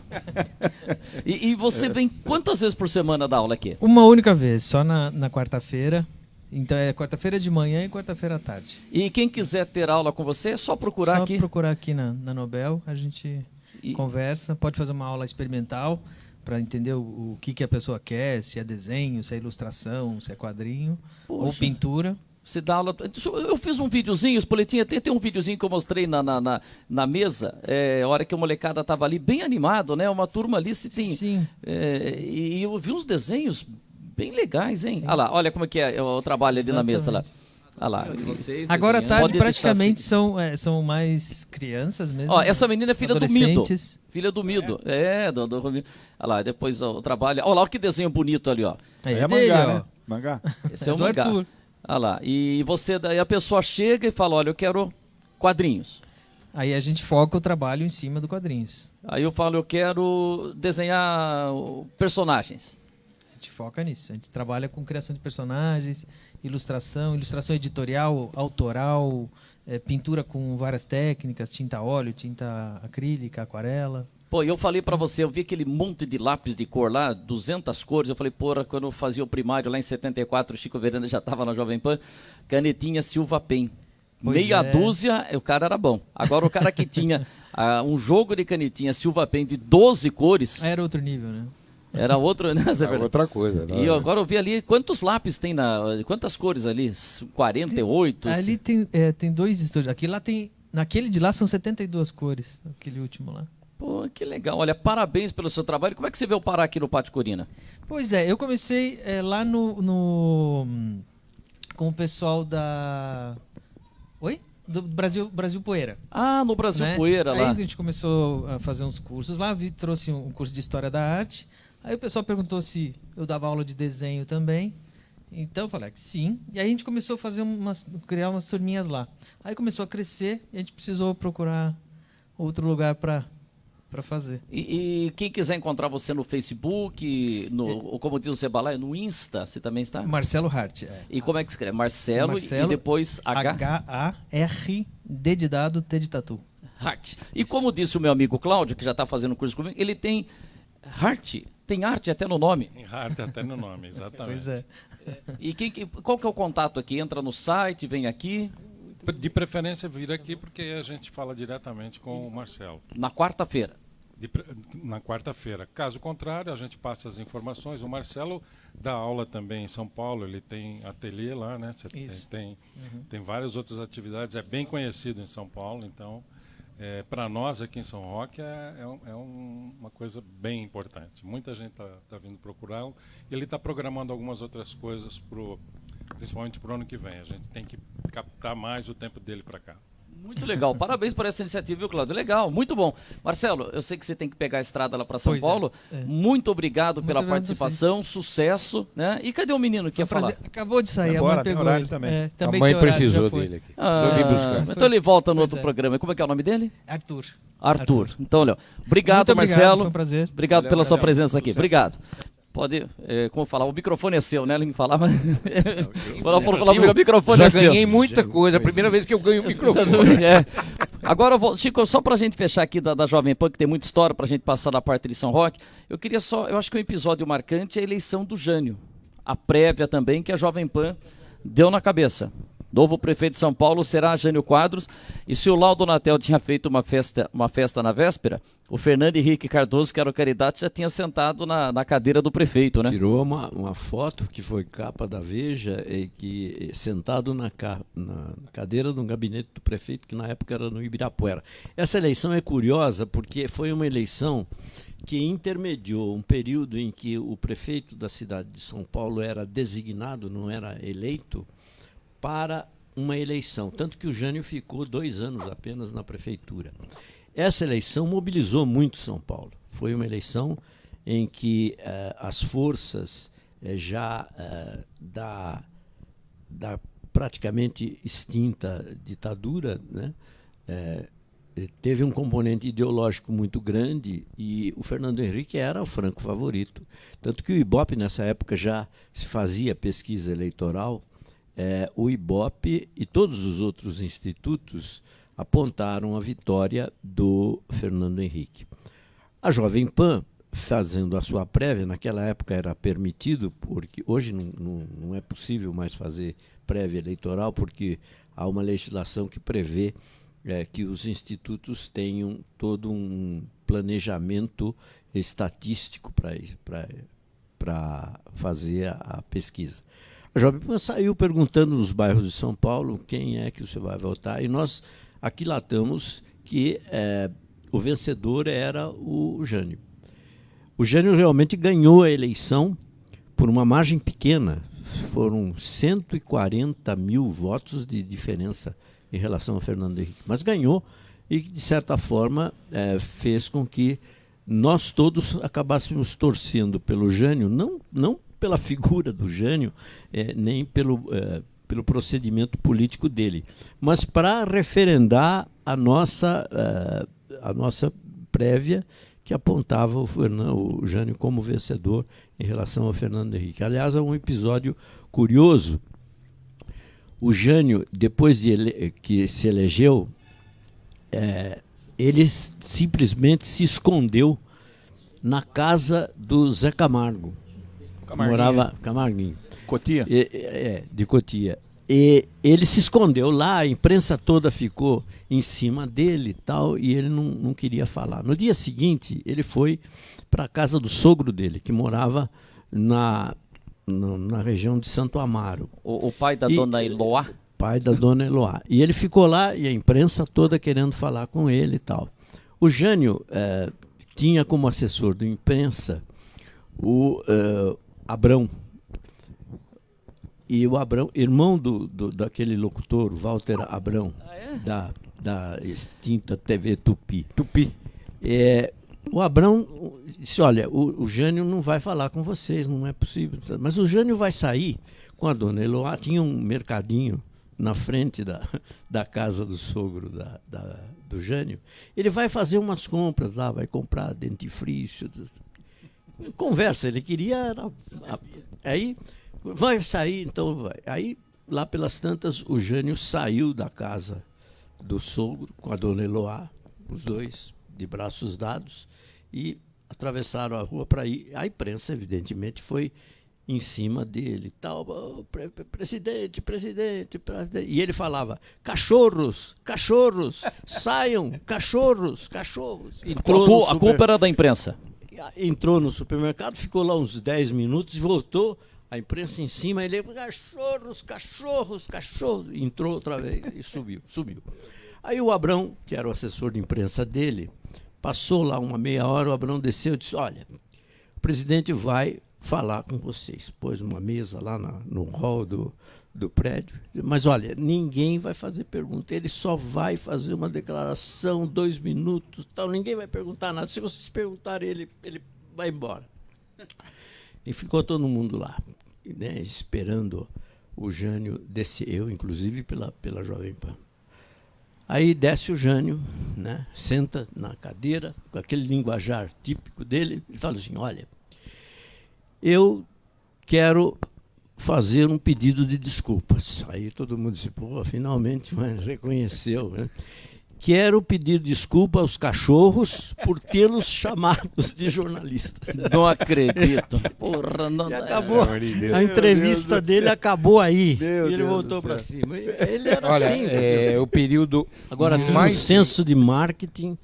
E você vem quantas vezes por semana dar aula aqui? Uma única vez, só na quarta-feira. Então é quarta-feira de manhã e quarta-feira à tarde. E quem quiser ter aula com você, é só procurar aqui? Só procurar aqui na Nobel, a gente conversa. Pode fazer uma aula experimental para entender o que a pessoa quer, se é desenho, se é ilustração, se é quadrinho ou pintura. Você dá aula. Eu fiz um videozinho, Espolitinha, tem um videozinho que eu mostrei na mesa, a hora que a molecada estava ali, bem animado, né? Uma turma ali se tem. Sim. E eu vi uns desenhos bem legais, hein? Olha como é que é o trabalho ali na mesa lá. Olha lá. Agora à tarde praticamente são mais crianças mesmo. Ó, essa menina é filha do Mido. Filha do Mido. Do Romildo. Olha lá, depois o trabalho. Olha lá que desenho bonito ali, ó. É mangá, né? Mangá. Esse é o mangá. Olha lá, e daí a pessoa chega e fala, olha, eu quero quadrinhos. Aí a gente foca o trabalho em cima do quadrinhos. Aí eu falo, eu quero desenhar personagens. A gente foca nisso, a gente trabalha com criação de personagens, ilustração editorial, autoral, pintura com várias técnicas, tinta a óleo, tinta acrílica, aquarela. Pô, eu falei pra você, eu vi aquele monte de lápis de cor lá, 200 cores, eu falei, porra, quando eu fazia o primário lá em 74, o Chico Veranda já tava na Jovem Pan, canetinha Silva Pen. Meia dúzia, o cara era bom. Agora o cara que tinha um jogo de canetinha Silva Pen de 12 cores... Era outro nível, né? Era outro, né? Outra coisa. Né? E agora eu vi ali, quantos lápis tem quantas cores ali? 48? Ali tem dois estúdios. Naquele de lá são 72 cores, aquele último lá. Pô, que legal. Olha, parabéns pelo seu trabalho. Como é que você veio parar aqui no Pátio Corina? Pois eu comecei lá com o pessoal do Brasil Poeira. Ah, no Brasil Poeira lá. Aí a gente começou a fazer uns cursos lá, trouxe um curso de História da Arte. Aí o pessoal perguntou se eu dava aula de desenho também. Então eu falei que sim. E aí a gente começou a criar umas turminhas lá. Aí começou a crescer e a gente precisou procurar outro lugar para fazer. E quem quiser encontrar você no Facebook, ou como diz o Cebalai, no Insta, você também está? Marcelo Hart. E como é que escreve? Marcelo e depois H-A-R, D de dado, T de tatu. Hart. E como disse o meu amigo Cláudio, que já está fazendo curso comigo, ele tem Hart, tem arte até no nome. Tem arte até no nome, exatamente. Pois é. E qual que é o contato aqui? Entra no site, vem aqui? De preferência vir aqui, porque a gente fala diretamente com o Marcelo. Na quarta-feira? Na quarta-feira. Caso contrário, a gente passa as informações. O Marcelo dá aula também em São Paulo, ele tem ateliê lá, né? Tem várias outras atividades, é bem conhecido em São Paulo, então, para nós aqui em São Roque, uma coisa bem importante. Muita gente está vindo procurá-lo, e ele está programando algumas outras coisas, principalmente para o ano que vem. A gente tem que captar mais o tempo dele para cá. Muito legal. Parabéns por essa iniciativa, viu, Cláudio? Legal, muito bom. Marcelo, eu sei que você tem que pegar a estrada lá para São Pois é, Paulo. é. Muito obrigado Muito pela obrigado a participação, sucesso, né? E cadê o menino que ia falar? Acabou de sair, Vai a embora, mãe tem pegou horário ele. também. É, A também mãe tem horário, precisou já foi. dele aqui. Ah, Vou vir buscar. então ele volta no Pois outro é. programa. Como é que é o nome dele? Arthur. Arthur. Então, olha, obrigado, Muito obrigado, Marcelo. foi um prazer. Obrigado Valeu, pela sua Marcelo. presença aqui. Sucesso. Obrigado. Pode, como falar, o microfone é seu, né? Ele falar, mas... o microfone Já é seu. ganhei muita coisa. A primeira vez que eu ganho um microfone. É. Agora, Chico, só pra gente fechar aqui da Jovem Pan, que tem muita história pra gente passar na parte de São Roque, eu acho que um episódio marcante é a eleição do Jânio. A prévia também, que a Jovem Pan deu na cabeça. Novo prefeito de São Paulo será Jânio Quadros. E se o Laudo Natel tinha feito uma festa na véspera, o Fernando Henrique Cardoso, que era o candidato, já tinha sentado na cadeira do prefeito, né? Tirou uma foto que foi capa da Veja, sentado na cadeira do gabinete do prefeito, que na época era no Ibirapuera. Essa eleição é curiosa porque foi uma eleição que intermediou um período em que o prefeito da cidade de São Paulo era designado, não era eleito, para uma eleição. Tanto que o Jânio ficou 2 anos apenas na prefeitura. Essa eleição mobilizou muito São Paulo. Foi uma eleição em que as forças da praticamente extinta ditadura, né, teve um componente ideológico muito grande e o Fernando Henrique era o franco favorito. Tanto que o Ibope, nessa época, já se fazia pesquisa eleitoral. O Ibope e todos os outros institutos apontaram a vitória do Fernando Henrique. A Jovem Pan, fazendo a sua prévia, naquela época era permitido, porque hoje não é possível mais fazer prévia eleitoral, porque há uma legislação que prevê que os institutos tenham todo um planejamento estatístico para fazer a pesquisa. A Jovem Pan saiu perguntando nos bairros de São Paulo quem é que você vai votar, e nós aquilatamos que o vencedor era o Jânio. O Jânio realmente ganhou a eleição por uma margem pequena, foram 140 mil votos de diferença em relação ao Fernando Henrique, mas ganhou e, de certa forma, fez com que nós todos acabássemos torcendo pelo Jânio, não pela figura do Jânio, nem pelo procedimento político dele, mas para referendar a nossa prévia, que apontava o Jânio como vencedor em relação ao Fernando Henrique. Aliás, é um episódio curioso. O Jânio, depois que se elegeu, ele simplesmente se escondeu na casa do Zé Camargo. Morava Camarguinho. Cotia? De Cotia. E ele se escondeu lá, a imprensa toda ficou em cima dele e tal, e ele não queria falar. No dia seguinte, ele foi para a casa do sogro dele, que morava na região de Santo Amaro. O pai da dona Eloá? Pai da dona Eloá. E ele ficou lá, e a imprensa toda querendo falar com ele e tal. O Jânio tinha como assessor de imprensa o Abrão. E o Abrão, irmão daquele locutor, Walter Abrão, da extinta TV Tupi. O Abrão disse, olha, o Jânio não vai falar com vocês, não é possível. Mas o Jânio vai sair com a dona Eloá, tinha um mercadinho na frente da casa do sogro do Jânio. Ele vai fazer umas compras lá, vai comprar dentifrício. Conversa, ele queria... Aí... Vai sair, então vai. Aí, lá pelas tantas, o Jânio saiu da casa do sogro com a dona Eloá, os dois de braços dados, e atravessaram a rua para ir. A imprensa, evidentemente, foi em cima dele. Tal, presidente. E ele falava, cachorros, saiam, cachorros. A culpa era da imprensa. Entrou no supermercado, ficou lá uns 10 minutos e voltou. A imprensa em cima, ele cachorros, entrou outra vez e subiu. Aí o Abrão, que era o assessor de imprensa dele, passou lá uma meia hora, o Abrão desceu e disse, olha, o presidente vai falar com vocês. Pôs uma mesa lá no hall do prédio. Mas olha, ninguém vai fazer pergunta, ele só vai fazer uma declaração, 2 minutos, tal, ninguém vai perguntar nada. Se vocês perguntarem, ele vai embora. E ficou todo mundo lá, né, esperando o Jânio descer, eu inclusive pela Jovem Pan. Aí desce o Jânio, né, senta na cadeira, com aquele linguajar típico dele, e fala assim, olha, eu quero fazer um pedido de desculpas. Aí todo mundo disse, pô, finalmente reconheceu, né? Quero pedir desculpa aos cachorros por tê-los chamados de jornalistas. Não acredito. Porra, não. E acabou. A entrevista dele acabou aí. Meu E ele Deus voltou do para céu. cima. Ele era Olha, assim. o período Agora tem um mais senso de marketing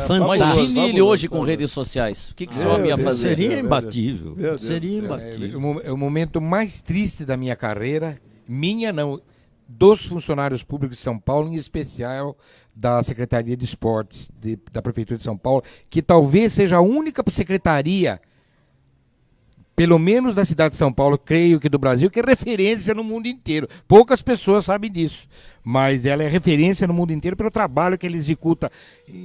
fantástico. Imagine ele fabuloso, hoje com fabuloso. redes sociais. O que esse homem ia Deus, fazer? Seria Meu Deus. imbatível. Meu Deus Seria do céu. imbatível. o momento mais triste da minha carreira, minha não, dos funcionários públicos de São Paulo, em especial da Secretaria de Esportes da Prefeitura de São Paulo, que talvez seja a única secretaria, pelo menos da cidade de São Paulo, creio que do Brasil, que é referência no mundo inteiro. Poucas pessoas sabem disso, mas ela é referência no mundo inteiro pelo trabalho que ele executa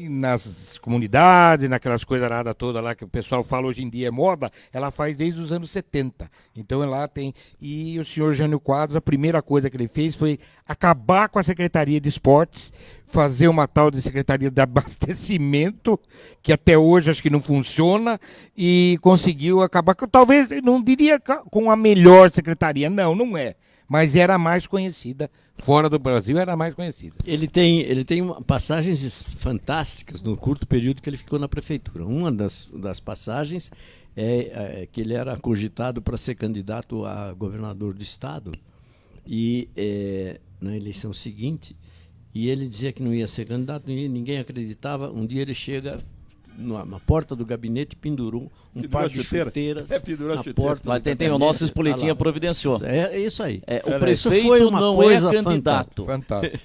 nas comunidades, naquelas coisas toda lá que o pessoal fala hoje em dia é moda, ela faz desde os anos 70. Então lá tem. E o senhor Jânio Quadros, a primeira coisa que ele fez foi acabar com a Secretaria de Esportes, fazer uma tal de Secretaria de Abastecimento, que até hoje acho que não funciona, e conseguiu acabar com, talvez, não diria com a melhor secretaria, não é, mas era a mais conhecida, fora do Brasil era a mais conhecida. Ele tem passagens fantásticas no curto período que ele ficou na prefeitura. Uma das passagens é que ele era cogitado para ser candidato a governador do estado, e na eleição seguinte, e ele dizia que não ia ser candidato, ninguém acreditava. Um dia ele chega na porta do gabinete, pendurou um par de chuteiras pendurou a na chuteira. porta. Lá do tem o nosso gabinete. espoletinha providenciou. É isso aí. O Isso prefeito foi uma não coisa é candidato. Fantástico.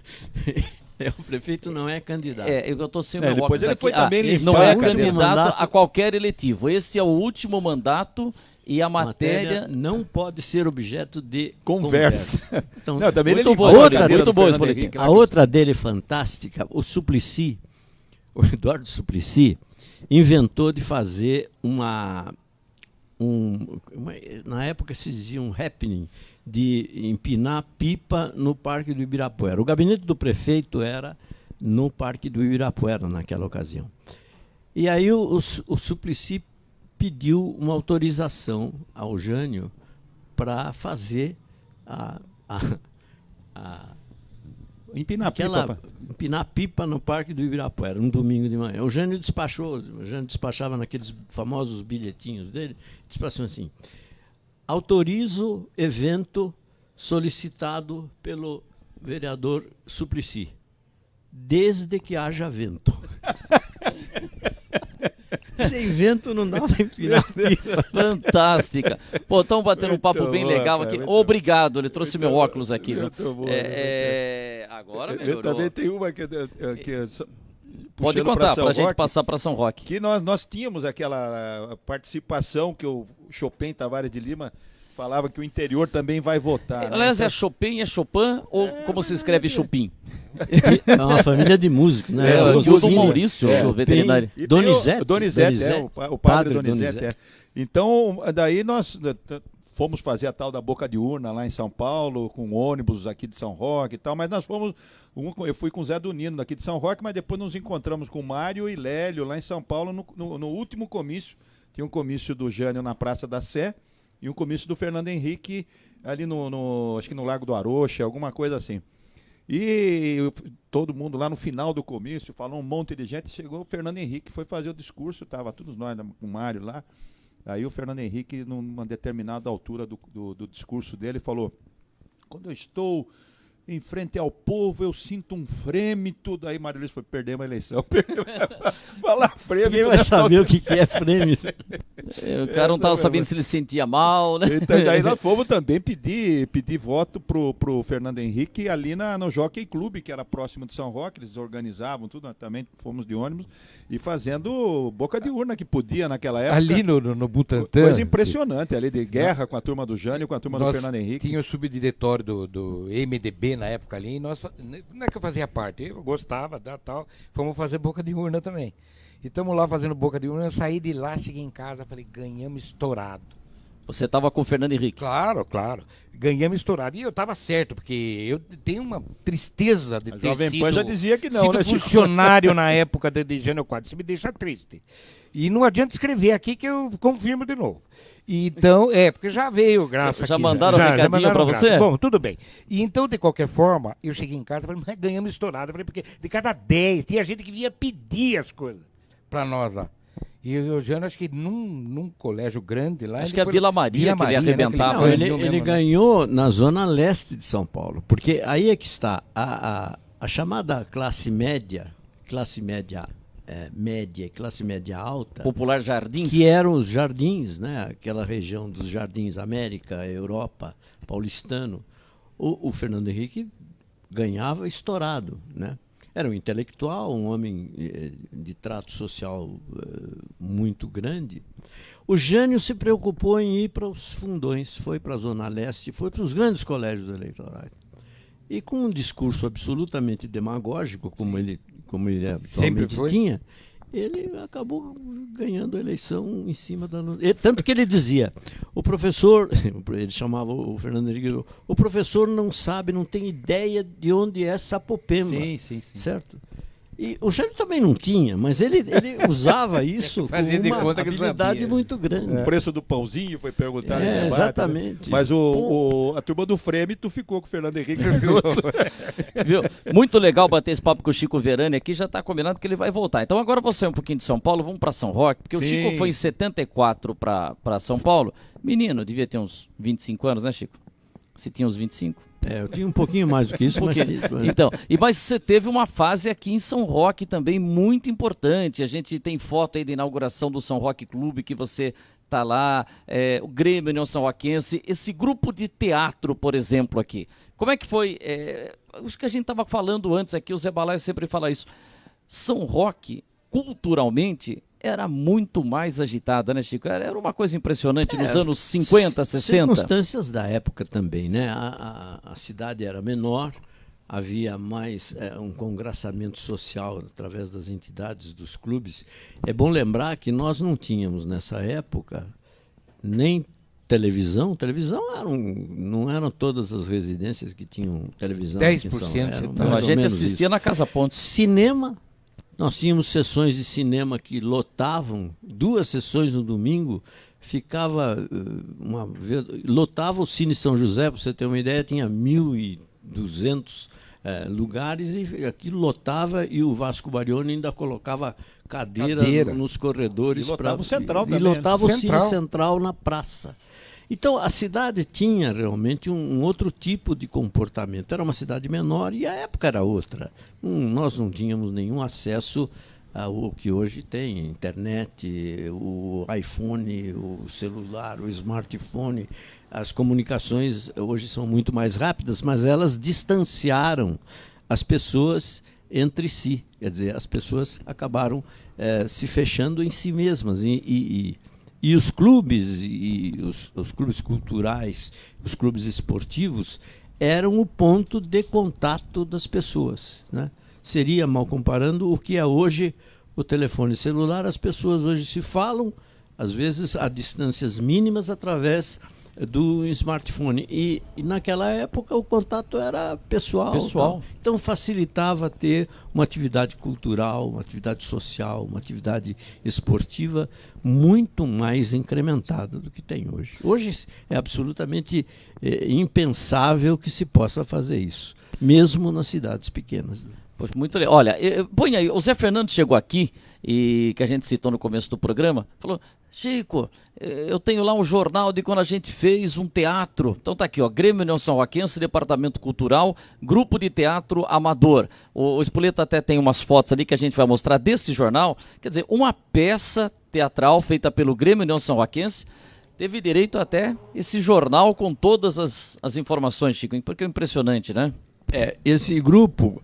O prefeito não é candidato. Eu estou sem o É, meu depois óculos ele aqui. foi também Não limpar é a cadeira. candidato Mandato. a qualquer eletivo. Esse é o último mandato e a matéria... não pode ser objeto de Conversa. Então, Não, também Muito ele boa, limpou a outra cadeira muito do boa esse Fernando boletim. Henrique lá a outra dele fantástica, o Suplicy, o Eduardo Suplicy, inventou de fazer na época se dizia um happening, de empinar pipa no Parque do Ibirapuera. O gabinete do prefeito era no Parque do Ibirapuera naquela ocasião. E aí o Suplicy pediu uma autorização ao Jânio para fazer Empinar a aquela pipa. empinar pipa no Parque do Ibirapuera, um domingo de manhã. O Jânio despachava naqueles famosos bilhetinhos dele, despachou assim: autorizo evento solicitado pelo vereador Suplicy, desde que haja vento. Sem vento não dá para empinar pipa. Fantástica. Pô, estamos batendo um papo Muito bem bom, legal rapaz, aqui. muito bom. Obrigado, ele trouxe meu óculos aqui. Viu? Muito bom, Agora Eu melhorou. também tenho uma que Pode puxando contar, São pra gente Roque, passar para São Roque. que nós tínhamos aquela participação que o Chopin Tavares de Lima falava que o interior também vai votar. né? Aliás, Então, é Chopin, é Chopin ou como se escreve Chopin? É uma família de músicos, né? É, o o tio do Chopin, Maurício, o veterinário. e tem Donizete. o Donizete, o padre Donizete. Donizete. Então, daí nós fomos fazer a tal da boca de urna lá em São Paulo, com ônibus aqui de São Roque e tal, mas nós fomos, eu fui com o Zé Dunino daqui de São Roque, mas depois nos encontramos com o Mário e Lélio lá em São Paulo no último comício. Tinha um comício do Jânio na Praça da Sé e um comício do Fernando Henrique ali acho que no Lago do Arocha, alguma coisa assim. E todo mundo lá no final do comício falou um monte de gente, chegou o Fernando Henrique, foi fazer o discurso, estava todos nós com o Mário lá. Aí o Fernando Henrique, numa determinada altura do discurso dele, falou: quando eu estou em frente ao povo, eu sinto um frêmito. Daí Mário Luiz foi perder uma eleição. Falar frêmito. Ninguém vai saber o que é frêmito. O cara não estava sabendo se ele sentia mal, né? Então, daí nós fomos também pedir voto pro Fernando Henrique ali no Jockey Clube, que era próximo de São Roque, eles organizavam tudo, nós também fomos de ônibus, e fazendo boca de urna que podia naquela época. Ali no Butantã. Coisa impressionante, ali de guerra com a turma do Jânio, com a turma do Fernando Henrique. Tinha o subdiretório do MDB na época ali, e nós, não é que eu fazia parte, eu gostava da tal, fomos fazer boca de urna também. E estamos lá fazendo boca de urna, eu saí de lá, cheguei em casa, falei, ganhamos estourado. Você estava com o Fernando Henrique. Claro. Ganhamos estourado. E eu estava certo, porque eu tenho uma tristeza de A ter Jovem sido, Pan já dizia que não, sido né, Chico? funcionário na época de Jânio Quadros. Isso me deixa triste. E não adianta escrever aqui que eu confirmo de novo. Então, porque já veio graça. Já aqui, mandaram um recadinho pra graça. você? Bom, tudo bem. E então, de qualquer forma, eu cheguei em casa e falei, mas ganhamos estourado. Eu falei, porque de cada 10, tinha gente que vinha pedir as coisas para nós lá. E o Jânio, acho que num colégio grande lá... Acho que é a Vila Maria que ele arrebentava. Não, ele ganhou na zona leste de São Paulo, porque aí é que está a chamada classe média média e classe média alta... Popular Jardins. Que eram os jardins, né? Aquela região dos Jardins América, Europa, paulistano. O Fernando Henrique ganhava estourado, né? Era um intelectual, um homem de trato social muito grande. O Jânio se preocupou em ir para os fundões, foi para a Zona Leste, foi para os grandes colégios eleitorais. E com um discurso absolutamente demagógico, como ele habitualmente tinha, ele acabou ganhando a eleição em cima da... Tanto que ele dizia, o professor, ele chamava o Fernando Henrique, o professor não sabe, não tem ideia de onde é Sapopemba. Sim. Certo? E o Jânio também não tinha, mas ele usava isso com uma habilidade muito grande. O preço do pãozinho foi perguntado em debate. Exatamente. Mas a turma do Frêmito ficou com o Fernando Henrique. Viu? Muito legal bater esse papo com o Chico Verani aqui, já está combinado que ele vai voltar. Então agora vou sair um pouquinho de São Paulo, vamos para São Roque, porque o Chico foi em 74 para São Paulo. Menino, devia ter uns 25 anos, né, Chico? Você tinha uns 25? Eu tinha um pouquinho mais do que isso, mas... Então, mas você teve uma fase aqui em São Roque também muito importante. A gente tem foto aí da inauguração do São Roque Clube, que você tá lá, o Grêmio União São Roquense, esse grupo de teatro, por exemplo, aqui. Como é que foi? Acho que a gente estava falando antes aqui, o Zé Balai sempre fala isso. São Roque, culturalmente, era muito mais agitada, né, Chico? Era uma coisa impressionante nos anos 50, 60. Circunstâncias da época também, né? A cidade era menor, havia mais um congraçamento social através das entidades, dos clubes. É bom lembrar que nós não tínhamos, nessa época, nem televisão. Televisão não eram todas as residências que tinham televisão. 10%. A gente assistia na Casa Pontes. Cinema. Nós tínhamos sessões de cinema que lotavam, 2 sessões no domingo, lotava o Cine São José, para você ter uma ideia, tinha 1.200 lugares e aquilo lotava, e o Vasco Barioni ainda colocava cadeira nos corredores. E lotava o Central também. E lotava o Cine Central na praça. Então a cidade tinha realmente um outro tipo de comportamento. Era uma cidade menor e a época era outra. Nós não tínhamos nenhum acesso ao que hoje tem, internet, o iPhone, o celular, o smartphone. As comunicações hoje são muito mais rápidas, mas elas distanciaram as pessoas entre si. Quer dizer, as pessoas acabaram se fechando em si mesmas. E os clubes, os clubes culturais, os clubes esportivos, eram o ponto de contato das pessoas, né? Seria, mal comparando, o que é hoje o telefone celular. As pessoas hoje se falam, às vezes, a distâncias mínimas através do smartphone. E naquela época o contato era pessoal. Então facilitava ter uma atividade cultural, uma atividade social, uma atividade esportiva muito mais incrementada do que tem hoje. Hoje é absolutamente impensável que se possa fazer isso, mesmo nas cidades pequenas. Poxa, muito legal. Olha, põe aí, o Zé Fernando chegou aqui, e que a gente citou no começo do programa, falou: Chico, eu tenho lá um jornal de quando a gente fez um teatro. Então tá aqui, ó, Grêmio União São Roquense, Departamento Cultural, Grupo de Teatro Amador. O Espoleta até tem umas fotos ali que a gente vai mostrar desse jornal. Quer dizer, uma peça teatral feita pelo Grêmio União São Roquense teve direito até esse jornal com todas as informações, Chico, porque é impressionante, né? Esse grupo,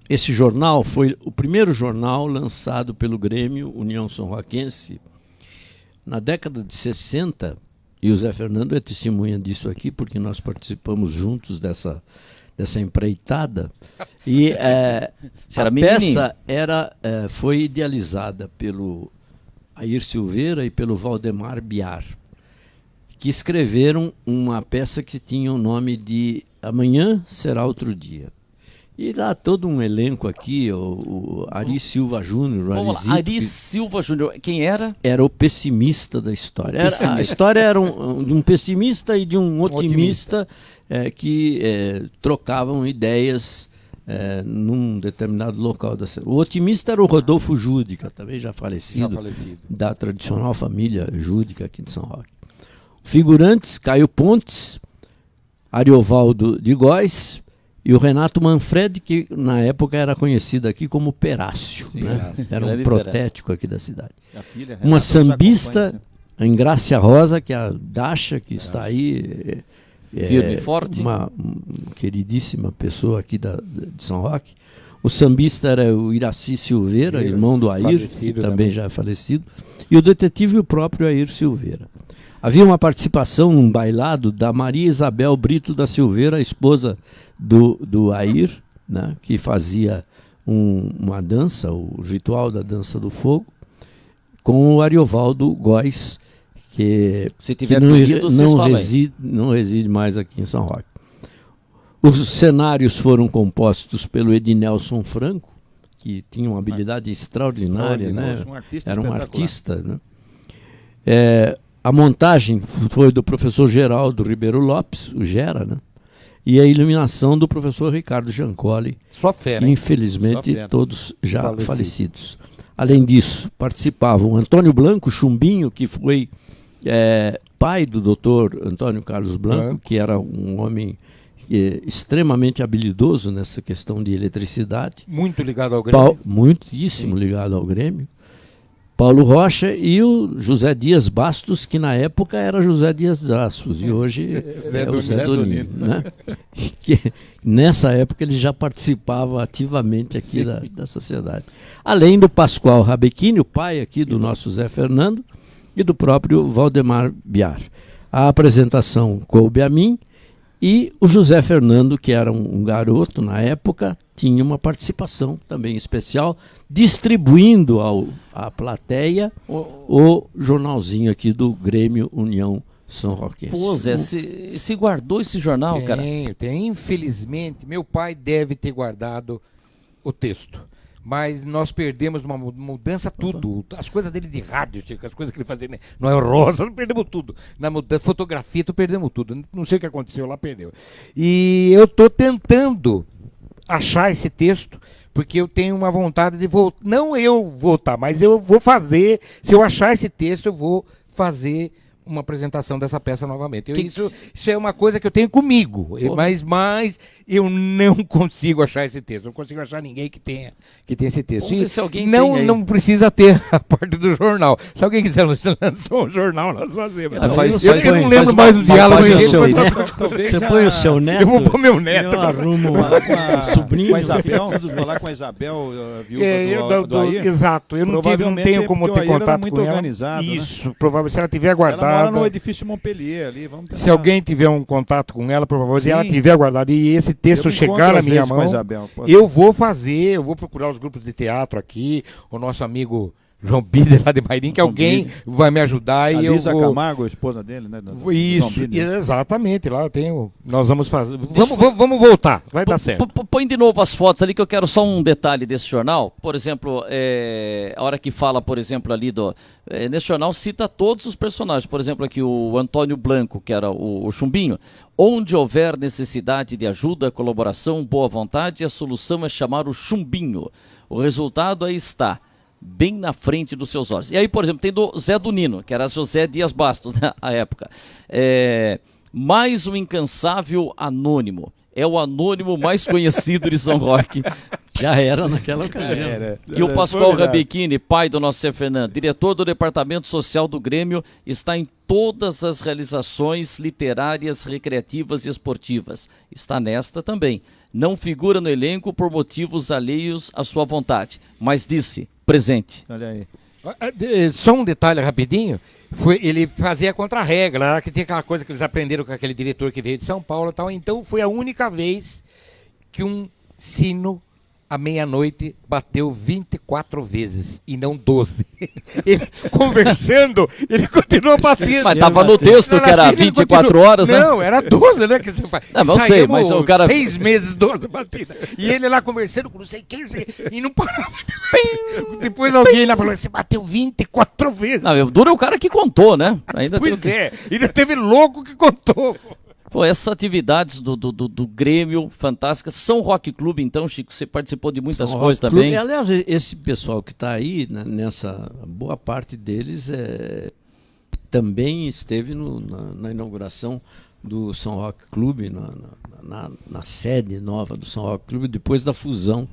esse jornal foi o primeiro jornal lançado pelo Grêmio União São Roquense na década de 60, e o Zé Fernando é testemunha disso aqui, porque nós participamos juntos dessa empreitada. E a peça foi idealizada pelo Air Silveira e pelo Valdemar Biar, que escreveram uma peça que tinha o nome de Amanhã Será Outro Dia. E lá todo um elenco aqui, o Ari Silva Júnior. Ari Silva Júnior, quem era? Era o pessimista da história. A história era de um pessimista e de um otimista, que trocavam ideias num determinado local da cidade. O otimista era o Rodolfo Júdica, também já falecido, da tradicional família Júdica aqui de São Roque. Figurantes: Caio Pontes, Ariovaldo de Góes e o Renato Manfred, que na época era conhecido aqui como Perácio. Sim, né? Era um protético aqui da cidade. Uma sambista, a Engrácia Rosa, que é a Dasha, que está aí. Firme e forte. Uma queridíssima pessoa aqui de São Roque. O sambista era o Iraci Silveira, irmão do Air, que também já é falecido. E o detetive, o próprio Air Silveira. Havia uma participação num bailado da Maria Isabel Brito da Silveira, a esposa do Air, né, que fazia uma dança, o ritual da dança do fogo, com o Ariovaldo Góes, que não reside mais aqui em São Roque. Os cenários foram compostos pelo Ednelson Franco, que tinha uma habilidade extraordinária, né? Era um artista. Né? A montagem foi do professor Geraldo Ribeiro Lopes, o Gera, né? E a iluminação do professor Ricardo Giancoli. Só fera, infelizmente, todos já falecidos. Além disso, participavam Antônio Blanco Chumbinho, que foi pai do doutor Antônio Carlos Blanco, que era um homem extremamente habilidoso nessa questão de eletricidade. Muito ligado ao Grêmio. Muitíssimo ligado ao Grêmio. Paulo Rocha e o José Dias Bastos, que na época era José Dias Bastos e hoje é o Zé Donino, né? Que nessa época ele já participava ativamente aqui da sociedade. Além do Pascoal Rabechini, o pai aqui do nosso Zé Fernando, e do próprio Valdemar Biar. A apresentação coube a mim, e o José Fernando, que era um garoto na época, tinha uma participação também especial, distribuindo à plateia o jornalzinho aqui do Grêmio União São Roquense. Pô, Zé, você guardou esse jornal, cara? Tem. Infelizmente, meu pai deve ter guardado o texto. Mas nós perdemos uma mudança, tudo. As coisas dele de rádio, as coisas que ele fazia, né? Não é rosa, nós perdemos tudo. Na fotografia, perdemos tudo. Não sei o que aconteceu lá, perdeu. E eu estou tentando achar esse texto, porque eu tenho uma vontade de voltar. Não eu voltar, mas eu vou fazer. Se eu achar esse texto, eu vou fazer uma apresentação dessa peça novamente. Isso é uma coisa que eu tenho comigo, mas eu não consigo achar esse texto. Não consigo achar ninguém que tenha esse texto. E se alguém não precisa ter a parte do jornal. Se alguém quiser lançar um jornal, nós fazemos. Eu não lembro mais do diálogo. Você põe o seu neto. Eu vou pôr meu neto. Eu arrumo um sobrinho. Com a Isabel, vou lá com a Isabel, viúva do Air. Exato, eu não tenho como ter contato com ela. Isso, provavelmente, se ela tiver guardado. Ela mora no edifício Montpellier ali. Se alguém tiver um contato com ela, provavelmente, se ela tiver guardado e esse texto chegar na minha mão, eu vou fazer, eu vou procurar os grupos de teatro aqui, o nosso amigo João Bider lá de Mairim, que João alguém Bider. vai me ajudar A e eu Lisa vou... Camargo, a esposa dele, né? Isso, exatamente, lá eu tenho... Nós vamos fazer... Vamos voltar, vai dar certo. Põe de novo as fotos ali que eu quero só um detalhe desse jornal. Por exemplo, a hora que fala, por exemplo, ali nesse jornal cita todos os personagens. Por exemplo, aqui o Antônio Blanco, que era o Chumbinho. Onde houver necessidade de ajuda, colaboração, boa vontade, a solução é chamar o Chumbinho. O resultado aí está, bem na frente dos seus olhos. E aí, por exemplo, tem do Zé do Nino, que era José Dias Bastos na época. Mais um incansável anônimo. É o anônimo mais conhecido de São Roque. Já era naquela ocasião. E o Pascoal Rabechini, pai do nosso Zé Fernando, diretor do Departamento Social do Grêmio, está em todas as realizações literárias, recreativas e esportivas. Está nesta também. Não figura no elenco por motivos alheios à sua vontade, mas disse, presente. Olha aí. Só um detalhe rapidinho, ele fazia contra-regra, que tinha aquela coisa que eles aprenderam com aquele diretor que veio de São Paulo e tal, então foi a única vez que um sino à meia-noite bateu 24 vezes e não 12. Ele conversando, ele continuou batendo. Mas tava no texto que era 24 horas, né? Não, era 12, né? Que você faz. Não, mas eu sei, mas o cara... 6 meses, 12 batidas. E ele lá conversando com não sei quem, e não parava. Depois alguém lá falou, você bateu 24 vezes. Não, o duro é o cara que contou, né? Ainda Pois é, ainda teve louco que contou. Pô, essas atividades do Grêmio, fantásticas. São Roque Clube, então, Chico, você participou de muitas coisas também. Aliás, esse pessoal que está aí, nessa boa parte deles, também esteve na inauguração do São Roque Clube, na sede nova do São Roque Clube, depois da fusão,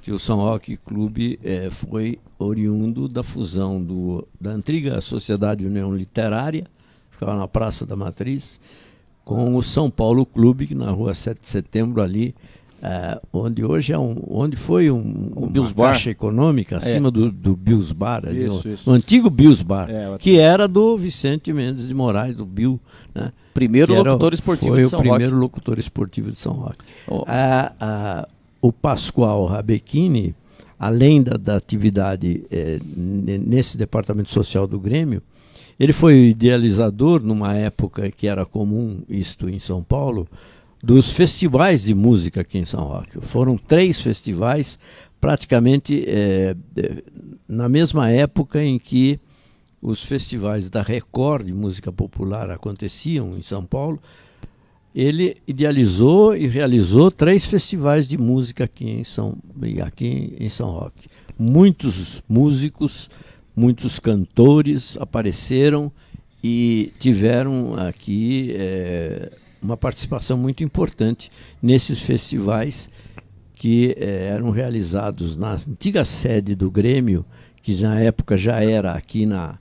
que o São Roque Clube foi oriundo da fusão da antiga Sociedade União Literária, ficava na Praça da Matriz, com o São Paulo Clube, que na rua 7 de Setembro ali, onde hoje onde foi uma caixa econômica, acima do Bills Bar, ali, o antigo Bills Bar, que era do Vicente Mendes de Moraes, do Bill, né? Primeiro locutor esportivo de São Roque. Foi o primeiro locutor esportivo de São Roque. O Pascoal Rabechini, além da atividade nesse departamento social do Grêmio, ele foi o idealizador, numa época que era comum isto em São Paulo, dos festivais de música aqui em São Roque. Foram 3 festivais, praticamente na mesma época em que os festivais da Record de música popular aconteciam em São Paulo. Ele idealizou e realizou 3 festivais de música aqui em São Roque. Muitos músicos, muitos cantores apareceram e tiveram aqui uma participação muito importante nesses festivais que eram realizados na antiga sede do Grêmio, que na época já era aqui na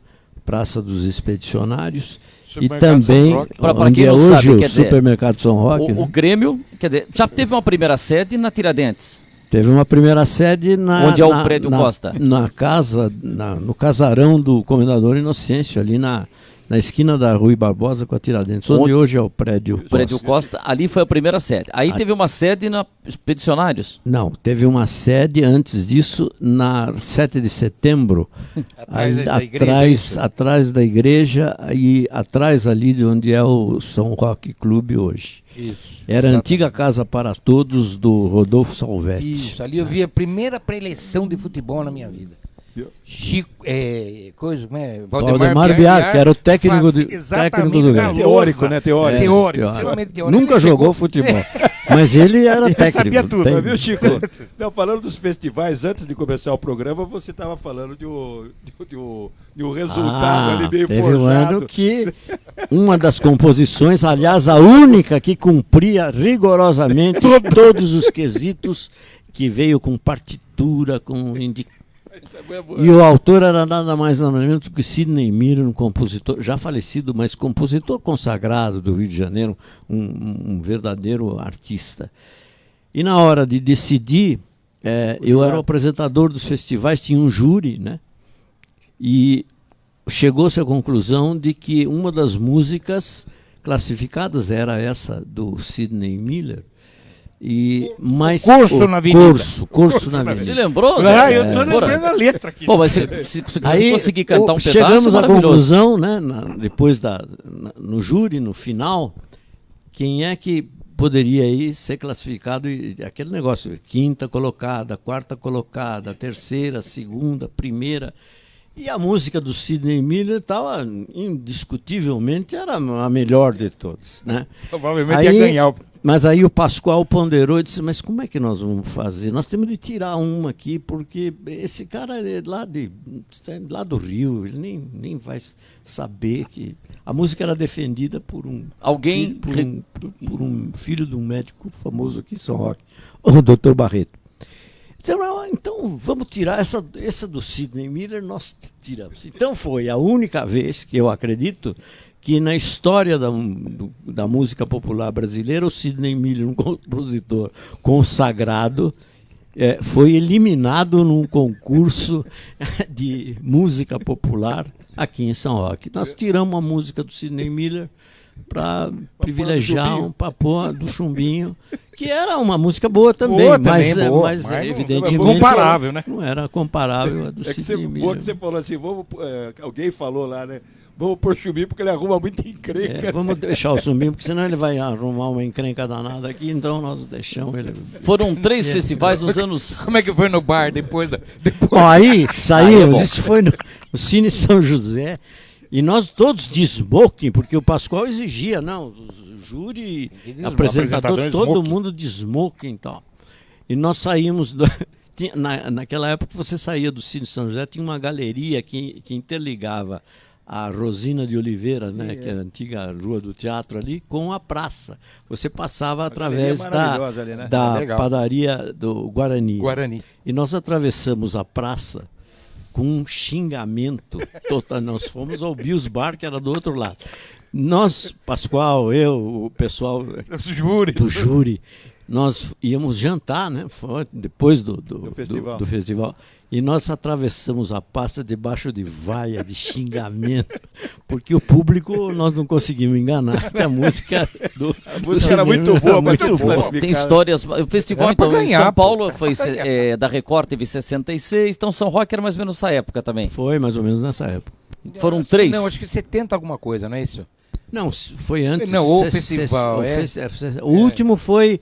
Praça dos Expedicionários, e também onde é hoje o Supermercado São Roque. O Grêmio, quer dizer, já teve uma primeira sede na Tiradentes. Teve uma primeira sede onde é o prédio Costa? No casarão do Comendador Inocêncio, ali na esquina da Rui Barbosa com a Tiradentes, onde hoje é o prédio Costa. Prédio Costa, ali foi a primeira sede. Aí teve uma sede na Expedicionários? Não, teve uma sede antes disso, na 7 de setembro, atrás da igreja e atrás ali de onde é o São Roque Clube hoje. Isso. Era a antiga Casa para Todos do Rodolfo Salvetti. Isso, ali eu vi a primeira pré-eleição de futebol na minha vida. Chico, Valdemar Biar, que era o técnico do Grêmio. Teórico, né? Teórico. Extremamente teórico. Nunca jogou futebol, mas ele era técnico. Sabia tudo, mas viu, Chico? Não, falando dos festivais, antes de começar o programa, você estava falando de um resultado ali meio teve forjado. Um ano que uma das composições, aliás, a única que cumpria rigorosamente todos os quesitos, que veio com partitura, com indicação. E o autor era nada mais nada menos do que Sidney Miller, um compositor já falecido, mas compositor consagrado do Rio de Janeiro, um verdadeiro artista. E na hora de decidir, eu era o apresentador dos festivais, tinha um júri, né? E chegou-se à conclusão de que uma das músicas classificadas era essa do Sidney Miller, Mas Curso na Avenida. Curso na na Avenida. Se lembrou, Ah, Zé? eu tô lembrando a letra aqui. Pô, mas se Aí conseguir cantar um pedaço, chegamos à maravilhoso. conclusão, né, depois no júri, no final, quem é que poderia aí ser classificado, aquele negócio, quinta colocada, quarta colocada, terceira, segunda, primeira. E a música do Sidney Miller estava, indiscutivelmente, era a melhor de todas, né? Provavelmente ia ganhar. Mas aí o Pascoal ponderou e disse, mas como é que nós vamos fazer? Nós temos de tirar uma aqui, porque esse cara é lá do Rio, ele nem vai saber que... A música era defendida por um filho de um médico famoso aqui em São Roque, o Dr. Barreto. Então vamos tirar essa do Sidney Miller, nós tiramos. Então foi a única vez que eu acredito que na história da música popular brasileira, o Sidney Miller, um compositor consagrado, foi eliminado num concurso de música popular aqui em São Roque. Nós tiramos a música do Sidney Miller para privilegiar para pôr do Chumbinho, que era uma música boa também, mas evidentemente comparável, né? Não era comparável a do É que Sidney Miller. boa que você falou assim, alguém falou lá, né? Vamos pôr Chumbinho porque ele arruma muita encrenca. Vamos deixar o Chumbinho, porque senão ele vai arrumar uma encrenca danada aqui, então nós deixamos ele. Foram 3 festivais nos anos... Como é que foi no bar depois? Ó, aí saímos, bom. isso foi no Cine São José, e nós todos de smoking, porque o Pascoal exigia, não, o júri, apresentador, todo mundo de smoking e tal. E nós saímos, naquela época você saía do Cine São José, tinha uma galeria que interligava a Rosina de Oliveira, né, que é a antiga rua do teatro ali, com a praça. Você passava através ali, né? da Legal. padaria do Guarani. Guarani. E nós atravessamos a praça com um xingamento total. Nós fomos ao Bios Bar, que era do outro lado. Nós, Pascoal, eu, o pessoal do júri, nós íamos jantar, né? Depois do festival. E nós atravessamos a pasta debaixo de vaia, de xingamento, porque o público nós não conseguimos enganar, que a música era muito boa, muito boa. Tem histórias. O festival, Era pra então, em ganhar, São Paulo, pô. da Record teve 66, então São Roque era mais ou menos nessa época também. Foi mais ou menos nessa época. Foram 3. Não, acho que 70 alguma coisa, não é isso? Não, foi antes. Não, o festival, O último foi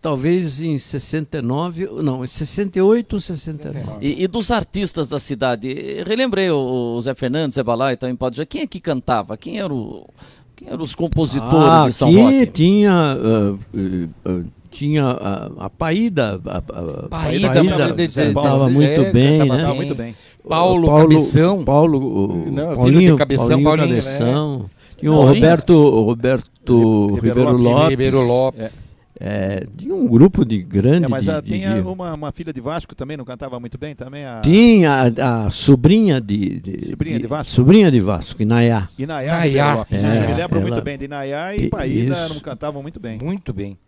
talvez em 69, não, em 68 ou 69. E dos artistas da cidade, relembrei o Zé Fernandes, Zé Balai, também pode dizer, quem é que cantava? Quem eram os compositores de São Roque? Tinha a Paída. Paída estava muito bem, né? Estava muito bem. Paulo Cabeção. Paulinho Cabeção. Tinha o Roberto Ribeiro Lopes. Tinha um grupo de grande... Mas tinha uma filha de Vasco também, não cantava muito bem também? Tinha a sobrinha Sobrinha de Vasco? Sobrinha de Vasco, Inayá. Inayá. Me lembro muito bem de Inayá e Paída não cantavam muito bem. Muito bem.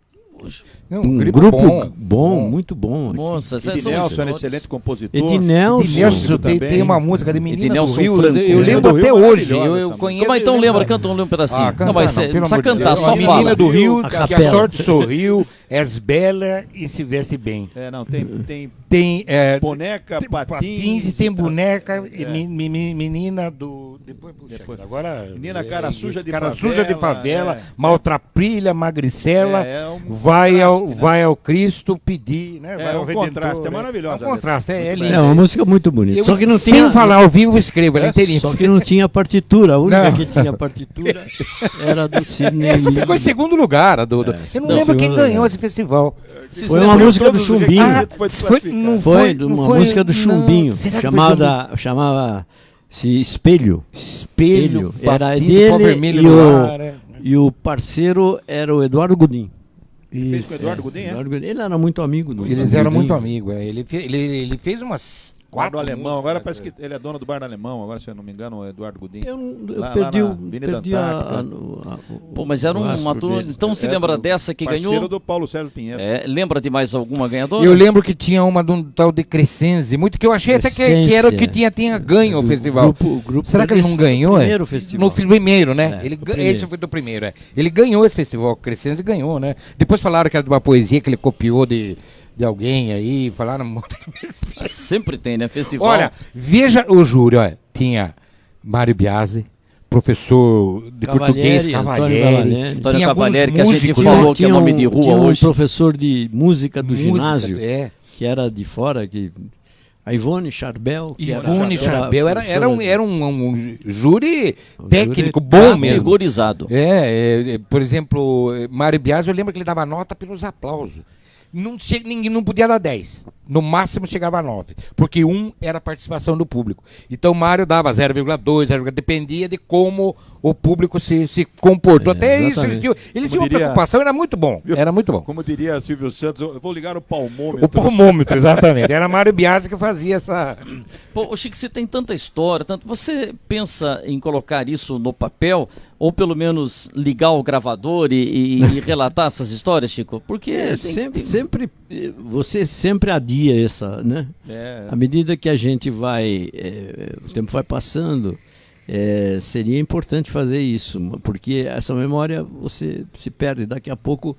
Não, um grupo bom, muito bom. Nossa, Ednelson era excelente compositor. Ednelson tem uma música de Menina Ednelson do Rio, Franco. eu lembro até hoje. Eu conheço. Como então lembra? Canta um pedacinho. Canta, não, mas pelo não precisa amor de cantar, Deus. só Menina fala. do Rio, A que a capela. sorte sorriu, és bela e se veste bem. Tem boneca, patins e tem boneca, menina do... Depois. Agora... Menina cara suja de favela, maltrapilha, magricela, vai ao Cristo pedir, né? Vai ao Redentor. Contraste, é maravilhosa. É um contraste, é lindo. É uma música muito bonita. Só que não sem tinha... falar ao vivo, escrevo, ela inteirinha. Só que não tinha partitura. A única que tinha partitura era do Sidney Essa Miller. ficou em segundo lugar. Eu não lembro quem ganhou esse festival. Foi uma música do Chumbinho. Foi uma música do Chumbinho. Chamava-se Espelho. Era dele e o parceiro era o Eduardo Godin. Fez com o Eduardo Godin, Ele era muito amigo do Eles eram muito amigos. Ele fez umas Bar do 4 Alemão, músicas, agora né? parece que ele é dono do Bar do Alemão, agora se eu não me engano, o Eduardo Godinho. Eu Lá perdi, na o, Avenida perdi Antártica. Pô, mas era o uma rastro turma. dele. Então se lembra o dessa que parceiro ganhou? do Paulo Sérgio Pinheiro. Lembra de mais alguma ganhadora? Eu lembro que tinha uma de um tal de Crescenze, muito que eu achei até que era o que tinha ganho o festival. O grupo Será que ele não ganhou? O primeiro festival. No primeiro, né? É, Ele o primeiro. Esse foi do primeiro, é. Ele ganhou esse festival, Crescenze ganhou, né? Depois falaram que era de uma poesia que ele copiou de alguém aí, falaram um monte de... Sempre tem, né? Festival. Olha, veja o júri, olha. Tinha Mário Biasi, professor de português, Cavalieri. Antônio tinha alguns Cavalieri, que a gente músicos, falou que é nome de tinha rua um hoje. professor de música do música, ginásio, é. que era de fora, a Ivone Charbel. Que Ivone era Charbel era professora um júri Um técnico júri bom mesmo. Categorizado. Por exemplo, Mário Biasi, eu lembro que ele dava nota pelos aplausos. Ninguém não podia dar 10. No máximo chegava a 9. Porque 1 era a participação do público. Então o Mário dava 0,2, 0,2, dependia de como o público se comportou. Até isso, exatamente. eles tinham uma preocupação, era muito bom. Era muito bom. Como diria Silvio Santos, eu vou ligar o palmômetro. O palmômetro, exatamente. Era Mário Biasi que fazia essa... Pô, Chico, você tem tanta história, tanto. Você pensa em colocar isso no papel, ou pelo menos ligar o gravador e relatar essas histórias, Chico? Porque você sempre adia essa, né? É. À medida que a gente vai, o tempo vai passando, seria importante fazer isso, porque essa memória você se perde. Daqui a pouco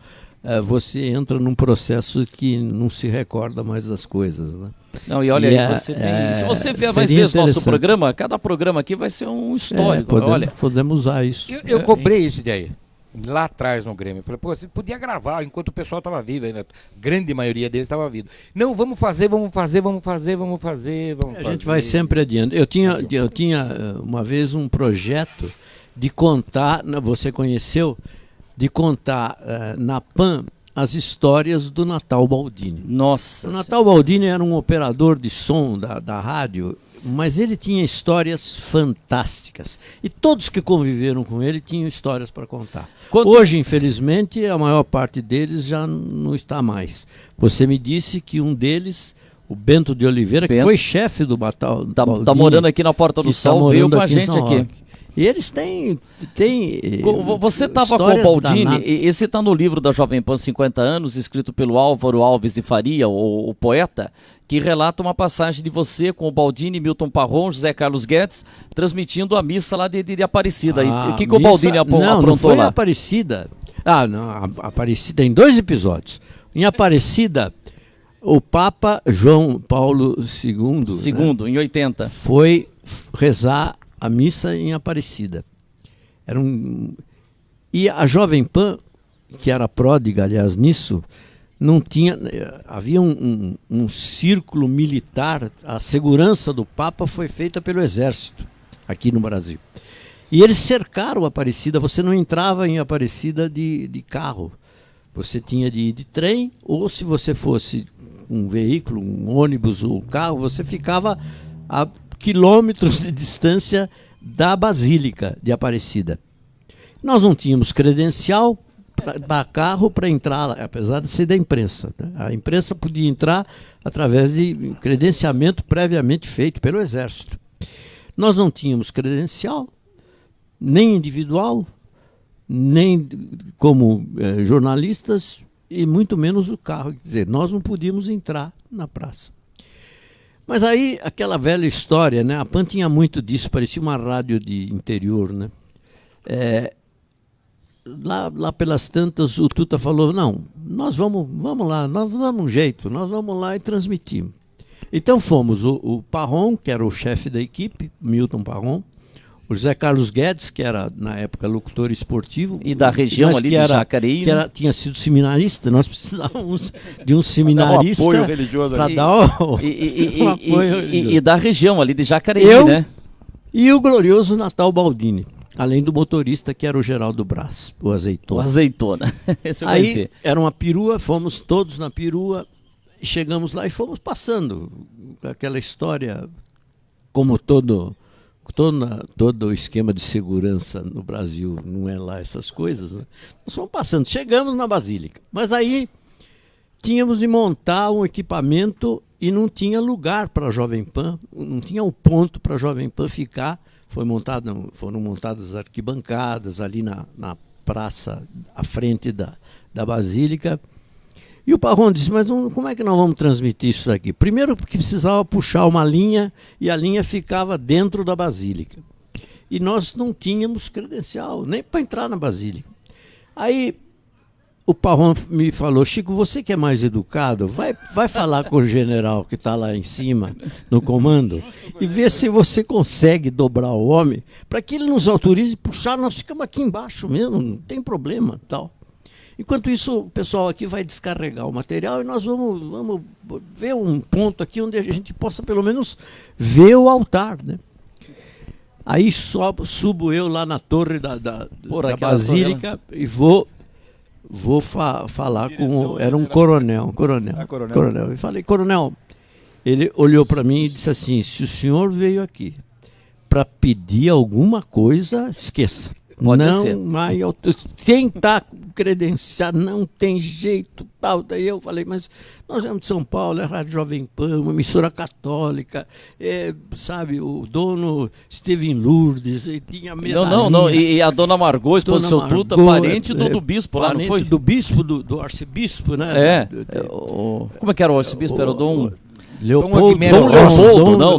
você entra num processo que não se recorda mais das coisas, né? Não, e olha aí, você tem. Se você vier mais seria vezes nosso interessante. programa, cada programa aqui vai ser um histórico. olha, podemos usar isso. Eu cobrei isso daí. Lá atrás no Grêmio. Eu falei, pô, você podia gravar enquanto o pessoal estava vivo ainda. A grande maioria deles estava vivo. Não, vamos fazer. A gente vai sempre adiante. Eu tinha uma vez um projeto de contar, você conheceu, de contar na PAN as histórias do Natal Baldini. nossa. O Natal Baldini era um operador de som da rádio, mas ele tinha histórias fantásticas. E todos que conviveram com ele tinham histórias para contar. Hoje, infelizmente, a maior parte deles já não está mais. Você me disse que um deles, o Bento de Oliveira, que foi chefe do Natal Baldini, Tá morando aqui na Porta do Sol, veio com a gente aqui. E eles têm Você estava com o histórias Baldini, danadas. esse está no livro da Jovem Pan 50 anos, escrito pelo Álvaro Alves de Faria, o poeta, que relata uma passagem de você com o Baldini, Milton Parron, José Carlos Guedes, transmitindo a missa lá de Aparecida. O que o Baldini aprontou não foi lá? Aparecida. Aparecida em 2 episódios. Em Aparecida, o Papa João Paulo II, Segundo, em 80. foi rezar a missa em Aparecida. E a Jovem Pan, que era pródiga, aliás, nisso, não tinha. Havia um círculo militar, a segurança do Papa foi feita pelo Exército, aqui no Brasil. E eles cercaram Aparecida, você não entrava em Aparecida de carro. Você tinha de ir de trem, ou se você fosse um veículo, um ônibus ou um carro, você ficava a quilômetros de distância da Basílica de Aparecida. Nós não tínhamos credencial para carro para entrar lá, apesar de ser da imprensa, né? A imprensa podia entrar através de credenciamento previamente feito pelo Exército. Nós não tínhamos credencial, nem individual, nem como jornalistas, e muito menos o carro. Quer dizer, nós não podíamos entrar na praça. Mas aí, aquela velha história, né? A PAN tinha muito disso, parecia uma rádio de interior, né? Lá pelas tantas, o Tuta falou, não, nós vamos lá, nós damos um jeito, nós vamos lá e transmitimos. Então fomos o Parron, que era o chefe da equipe, Milton Parron, o José Carlos Guedes, que era, na época, locutor esportivo. E da região ali de Jacareí. Que tinha sido seminarista, nós precisávamos de um seminarista apoio religioso para ali. dar um apoio religioso. E da região ali de Jacareí, Eu né? E o glorioso Natal Baldini, além do motorista, que era o Geraldo Brás, o O azeitona. azeitona. Esse eu Aí conheci. era uma perua, fomos todos na perua, chegamos lá e fomos passando aquela história, como todo o esquema de segurança no Brasil não é lá essas coisas, né? Nós fomos passando, chegamos na Basílica, mas aí tínhamos de montar um equipamento e não tinha lugar para a Jovem Pan, não tinha um ponto para a Jovem Pan ficar. Foram montadas arquibancadas ali na praça, à frente da Basílica. E o Parron disse, mas como é que nós vamos transmitir isso daqui? Primeiro porque precisava puxar uma linha e a linha ficava dentro da Basílica. E nós não tínhamos credencial, nem para entrar na Basílica. Aí o Parron me falou, Chico, você que é mais educado, vai falar com o general que está lá em cima, no comando, e ver se você consegue dobrar o homem, para que ele nos autorize a puxar, nós ficamos aqui embaixo mesmo, não tem problema, tal. Enquanto isso, o pessoal aqui vai descarregar o material e nós vamos ver um ponto aqui onde a gente possa pelo menos ver o altar, né? Aí subo eu lá na torre da Basílica e vou falar com... Era um coronel. Eu falei, coronel, ele olhou para mim e disse assim, se o senhor veio aqui para pedir alguma coisa, esqueça. Pode ser. Quem está credenciado, não tem jeito, tal. Daí eu falei, mas nós viemos de São Paulo, é a Rádio Jovem Pan, uma emissora católica, sabe, o dono esteve em Lourdes, e tinha medalhinha. Não, e a dona Margot, esposa do seu Tuta, parente do bispo lá, não foi? Do bispo, do arcebispo, né? Como é que era o arcebispo? Era o Dom...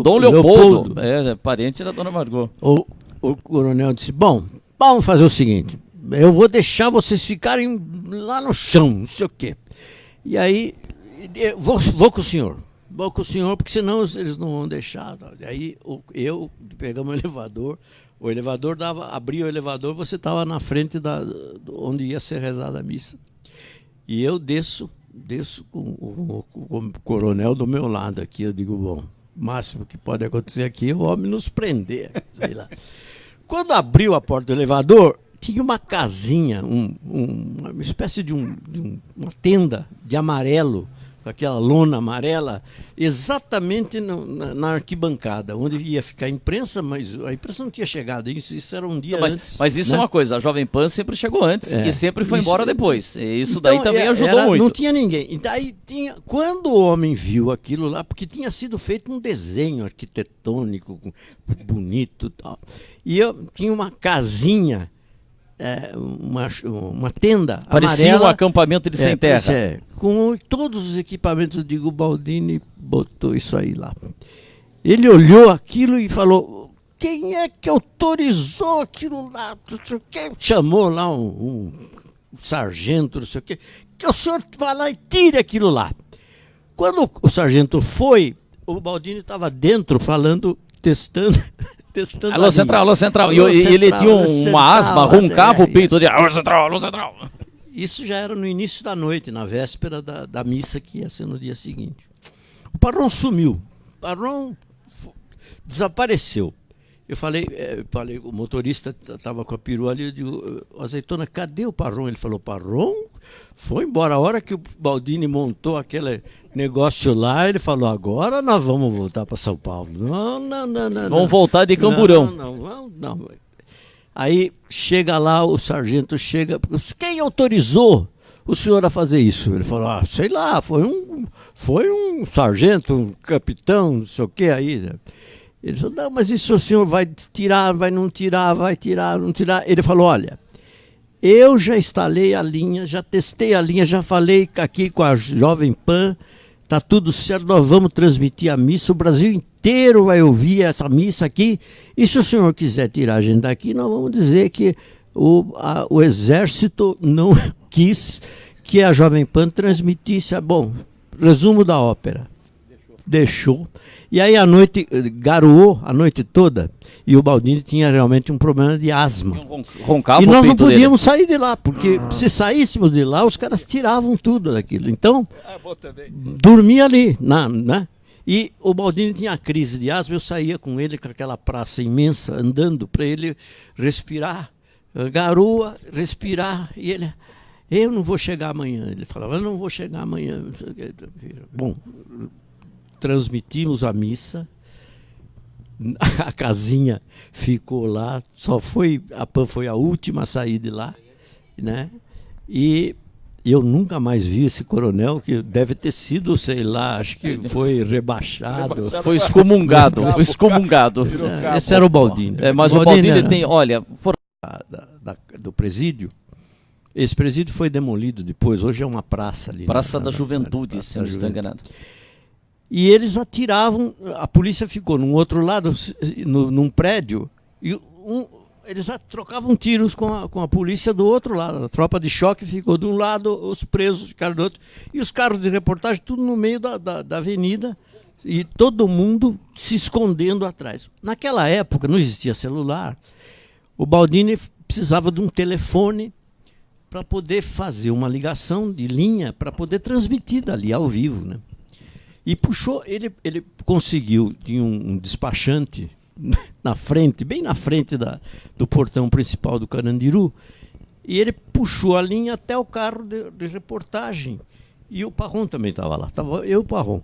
Dom Leopoldo. Parente da dona Margot. O coronel disse, bom, vamos fazer o seguinte, eu vou deixar vocês ficarem lá no chão, não sei o quê. E aí, vou com o senhor, porque senão eles não vão deixar. E aí, eu pegamos o elevador abria o elevador, você estava na frente onde ia ser rezada a missa. E eu desço com o coronel do meu lado aqui, eu digo, bom, o máximo que pode acontecer aqui é o homem nos prender, sei lá. Quando abriu a porta do elevador, tinha uma casinha, uma espécie de uma tenda de amarelo, com aquela lona amarela, exatamente na arquibancada, onde ia ficar a imprensa, mas a imprensa não tinha chegado, isso era um dia antes. Mas isso, né? É uma coisa, a Jovem Pan sempre chegou antes e sempre foi embora depois. E isso então, daí também ajudou muito. Não tinha ninguém. E daí quando o homem viu aquilo lá, porque tinha sido feito um desenho arquitetônico, bonito e tal, e eu tinha uma casinha, uma tenda parecia amarela, um acampamento de sem terra. Com todos os equipamentos. Eu digo, o Baldini botou isso aí lá. Ele olhou aquilo e falou, quem é que autorizou aquilo lá? Quem chamou lá um sargento, não sei o quê, que o senhor vá lá e tire aquilo lá. Quando o sargento foi, o Baldini estava dentro falando, testando Alô Central. E ele tinha uma asma, roncava o peito dele. Alô Central. Isso já era no início da noite, na véspera da missa que ia ser no dia seguinte. O Parron sumiu. O Parron desapareceu. Eu falei, o motorista estava com a perua ali, eu digo, Azeitona, cadê o Parron? Ele falou, Parron foi embora. A hora que o Baldini montou aquele negócio lá, ele falou, agora nós vamos voltar para São Paulo. Não. Vamos voltar de Camburão. Não. Aí chega lá, o sargento chega, quem autorizou o senhor a fazer isso? Ele falou, sei lá, foi um sargento, um capitão, não sei o que aí, né? Ele falou, não, mas isso o senhor vai tirar, vai tirar, não tirar. Ele falou, olha, eu já instalei a linha, já testei a linha, já falei aqui com a Jovem Pan, tá tudo certo, nós vamos transmitir a missa, o Brasil inteiro vai ouvir essa missa aqui, e se o senhor quiser tirar a gente daqui, nós vamos dizer que o Exército não quis que a Jovem Pan transmitisse. Bom, resumo da ópera. Deixou. E aí a noite, garoou a noite toda, e o Baldini tinha realmente um problema de asma. Roncava e nós não o peito podíamos sair de lá, porque se saíssemos de lá, os caras tiravam tudo daquilo. Então, dormia ali, né? E o Baldini tinha crise de asma, eu saía com ele, com aquela praça imensa, andando para ele respirar, garoa, respirar, e ele... Eu não vou chegar amanhã. Ele falava, eu não vou chegar amanhã. Bom, transmitimos a missa, a casinha ficou lá, a PAN foi a última a sair de lá, né? E eu nunca mais vi esse coronel, que deve ter sido, sei lá, acho que foi rebaixado. Foi excomungado, foi excomungado. Esse era o Baldini. Mas o Baldini tem, olha, do presídio. Esse presídio foi demolido depois, hoje é uma praça ali. Praça da Juventude, se eu não estou enganado. E eles atiravam, a polícia ficou num outro lado, num prédio, e eles trocavam tiros com a polícia do outro lado. A tropa de choque ficou de um lado, os presos ficaram do outro. E os carros de reportagem tudo no meio da avenida, e todo mundo se escondendo atrás. Naquela época não existia celular. O Baldini precisava de um telefone para poder fazer uma ligação de linha, para poder transmitir dali ao vivo, né? E puxou, ele conseguiu, tinha um despachante na frente, bem na frente do portão principal do Carandiru, e ele puxou a linha até o carro de reportagem. E o Parron também estava lá, estava eu e o Parron.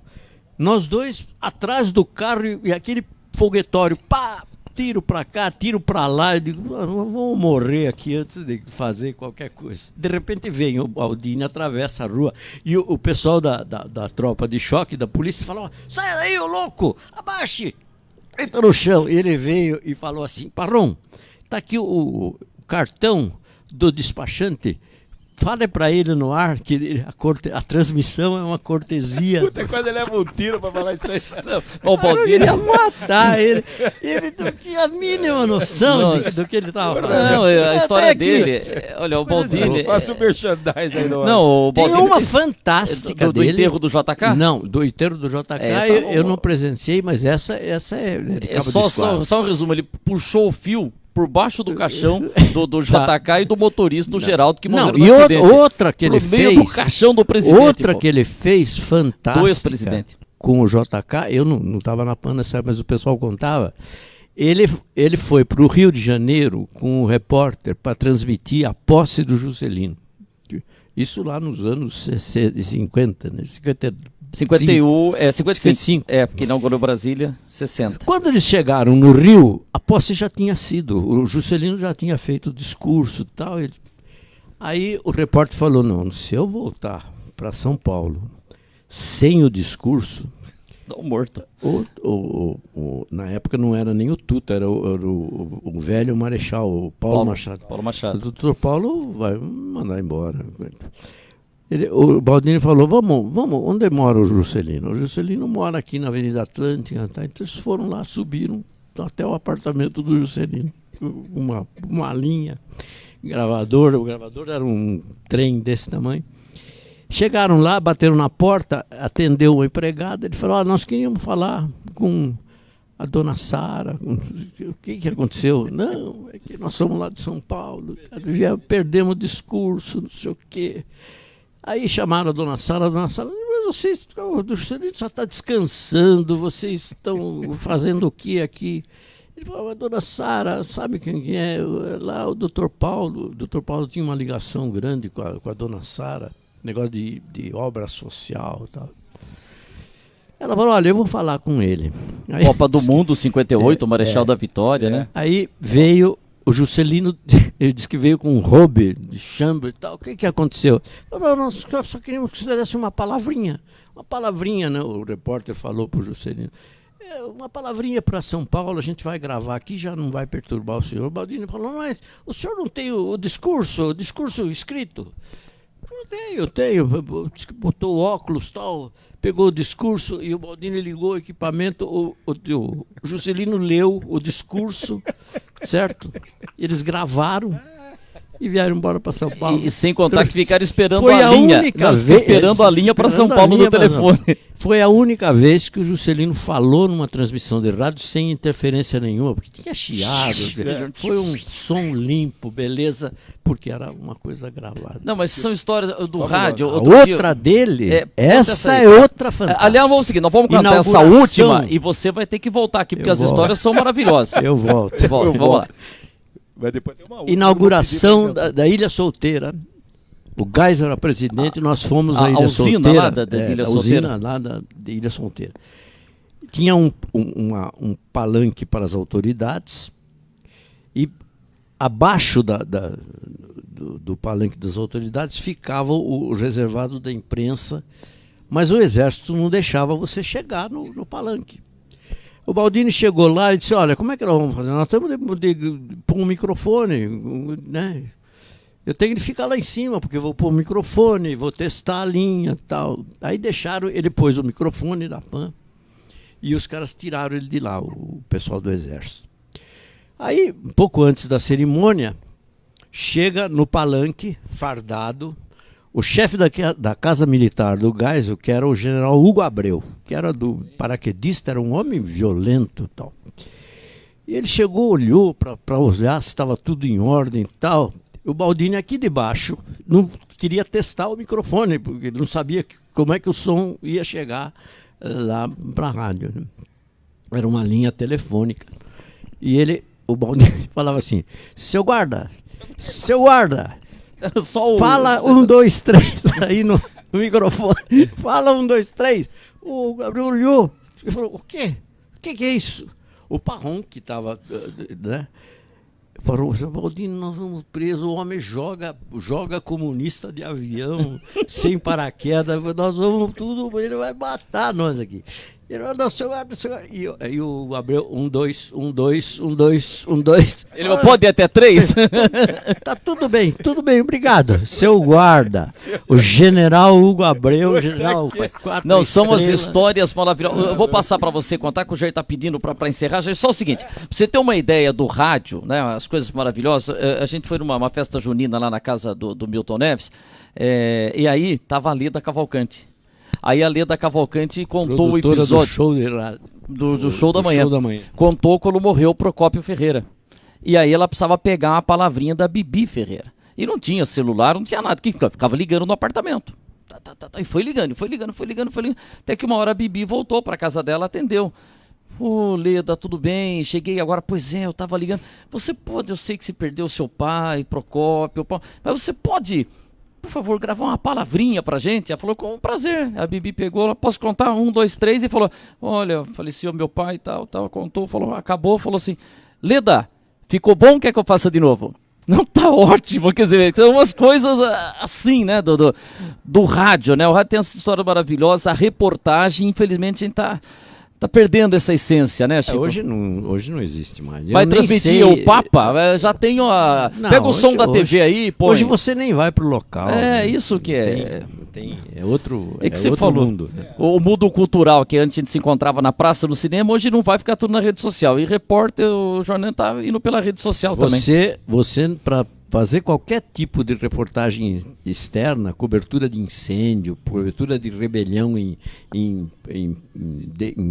Nós dois atrás do carro, e aquele foguetório, pá, tiro para cá, tiro para lá. Eu digo, vamos morrer aqui antes de fazer qualquer coisa. De repente vem o Baldini, atravessa a rua, e o pessoal da tropa de choque, da polícia, falou: sai daí, ô louco, abaixe, entra no chão. E ele veio e falou assim: Parron, tá aqui o cartão do despachante. Fale para ele no ar que a transmissão é uma cortesia. Puta, quase ele leva um tiro para falar isso aí. O Baldini ia matar ele. Ele não tinha a mínima noção do que ele estava fazendo. Não, a história dele. Olha, o Baldini. Faça o merchandising aí no Não, o Baldini. Tem uma fantástica do enterro do JK? Não, do enterro do JK eu não presenciei, mas essa é de cabo de esquadro. Só um resumo, ele puxou o fio por baixo do caixão do JK e do motorista, do Geraldo, que morreram no acidente. Outra que ele meio fez, do caixão do presidente. Outra que ele fez fantástica. Do ex-presidente. Com o JK, eu não estava na PAN nessa época, mas o pessoal contava. Ele foi para o Rio de Janeiro com o repórter para transmitir a posse do Juscelino. Isso lá nos anos 50, né? 55. Porque inaugurou Brasília, 60. Quando eles chegaram no Rio, a posse já tinha sido. O Juscelino já tinha feito o discurso e tal. Aí o repórter falou: não, se eu voltar para São Paulo sem o discurso... Tô morto. Na época não era nem o Tuta, era o velho marechal, o Paulo Machado. Paulo Machado. O doutor Paulo vai mandar embora. O Baldini falou: vamos, onde mora o Juscelino? O Juscelino mora aqui na Avenida Atlântica. Tá? Então eles foram lá, subiram até o apartamento do Juscelino. Uma linha, gravador. O gravador era um trem desse tamanho. Chegaram lá, bateram na porta, atendeu o empregado. Ele falou: nós queríamos falar com a dona Sara. O que aconteceu? Não, é que nós somos lá de São Paulo. Já perdemos o discurso, não sei o quê. Aí chamaram a dona Sara, mas vocês, o Juscelino só está descansando, vocês estão fazendo o que aqui? Ele falou: mas dona Sara, sabe quem é? Lá o doutor Paulo. O doutor Paulo tinha uma ligação grande com a dona Sara, negócio de obra social e tal. Ela falou: olha, eu vou falar com ele. Aí, Copa do Mundo 58, Marechal da Vitória, né? Aí veio o Juscelino, ele disse que veio com um robe de chambra e tal. O que aconteceu? Não, nós só queríamos que você desse uma palavrinha. Uma palavrinha, né? O repórter falou para o Juscelino. Uma palavrinha para São Paulo, a gente vai gravar aqui, já não vai perturbar o senhor. O Baldini falou: mas o senhor não tem o discurso escrito? Eu tenho. Botou óculos e tal, pegou o discurso e o Baldini ligou o equipamento. O Juscelino leu o discurso, certo? Eles gravaram e vieram embora para São Paulo. E sem contar que ficaram esperando a linha. Esperando a linha para São Paulo no telefone. Foi a única vez que o Juscelino falou numa transmissão de rádio sem interferência nenhuma, porque tinha chiado. Foi um som limpo, beleza, porque era uma coisa gravada. Não, mas são histórias do rádio. Outra dele, essa é outra fantástica. Aliás, vamos seguir, nós vamos cantar essa última e você vai ter que voltar aqui, porque as histórias são maravilhosas. Eu volto. Vamos lá. Mas depois tem uma outra, inauguração da Ilha Solteira. O Geisel era presidente, nós fomos à Ilha Solteira. Lá da Ilha Solteira. Usina lá da Ilha Solteira. Tinha um palanque para as autoridades e abaixo do palanque das autoridades ficava o reservado da imprensa, mas o exército não deixava você chegar no palanque. O Baldini chegou lá e disse, olha, como é que nós vamos fazer? Nós temos de pôr um microfone, né? Eu tenho que ficar lá em cima, porque eu vou pôr o microfone, vou testar a linha e tal. Aí deixaram, ele pôs o microfone da PAN e os caras tiraram ele de lá, o pessoal do exército. Aí, um pouco antes da cerimônia, chega no palanque, fardado, o chefe da Casa Militar do Geisel, que era o general Hugo Abreu, que era do paraquedista, era um homem violento e tal. E ele chegou, olhou para olhar se estava tudo em ordem e tal. O Baldini aqui de baixo não queria testar o microfone, porque ele não sabia como é que o som ia chegar lá para a rádio, né? Era uma linha telefônica. E o Baldini falava assim, seu guarda, fala 1, 2, 3 aí no microfone. Fala 1, 2, 3. O Gabriel olhou e falou, o quê? O que é isso? O Parron, que estava, né? Falou, Baldini, nós vamos presos, o homem joga comunista de avião, sem paraquedas, nós vamos tudo, ele vai matar nós aqui. Ele falou, e o Abreu, 1, 2, 1, 2, 1, 2, 1, 2. Ele não pode ir até 3? Tá tudo bem, obrigado. Seu guarda, o general Hugo Abreu, o general 4 Não, são as estrelas. histórias maravilhosas. Eu vou passar para você contar, que o Jair está pedindo para encerrar. Jair, só o seguinte, pra você ter uma ideia do rádio, né, as coisas maravilhosas, a gente foi numa festa junina lá na casa do Milton Neves, e aí tava a Leda Cavalcante. Aí a Leda Cavalcante contou o episódio do show da manhã. Contou quando morreu o Procópio Ferreira. E aí ela precisava pegar a palavrinha da Bibi Ferreira. E não tinha celular, não tinha nada. Que ficava ligando no apartamento. E foi ligando. Até que uma hora a Bibi voltou para casa dela, atendeu. Ô, Leda, tudo bem? Cheguei agora. Pois é, eu tava ligando. Você pode, eu sei que você perdeu seu pai, Procópio, mas você pode, por favor, gravar uma palavrinha pra gente? Ela falou, com prazer. A Bibi pegou, ela, posso contar? 1, 2, 3, e falou, olha, faleceu meu pai e tal, contou, falou, acabou, falou assim, Leda, ficou bom, quer que eu faça de novo? Não, tá ótimo, quer dizer, são umas coisas assim, né, do rádio, né, o rádio tem essa história maravilhosa, a reportagem, infelizmente, a gente tá perdendo essa essência, né, Chico? Hoje não existe mais. Vai transmitir o Papa? Já tenho a... Não, pega o som hoje, da TV aí, põe. Hoje você nem vai pro local. É, isso que é... É outro, É que você outro falou, mundo. o mundo cultural, que antes a gente se encontrava na praça, no cinema, hoje não vai ficar tudo na rede social. E repórter, o jornal tá indo pela rede social também. Você para fazer qualquer tipo de reportagem externa, cobertura de incêndio, cobertura de rebelião em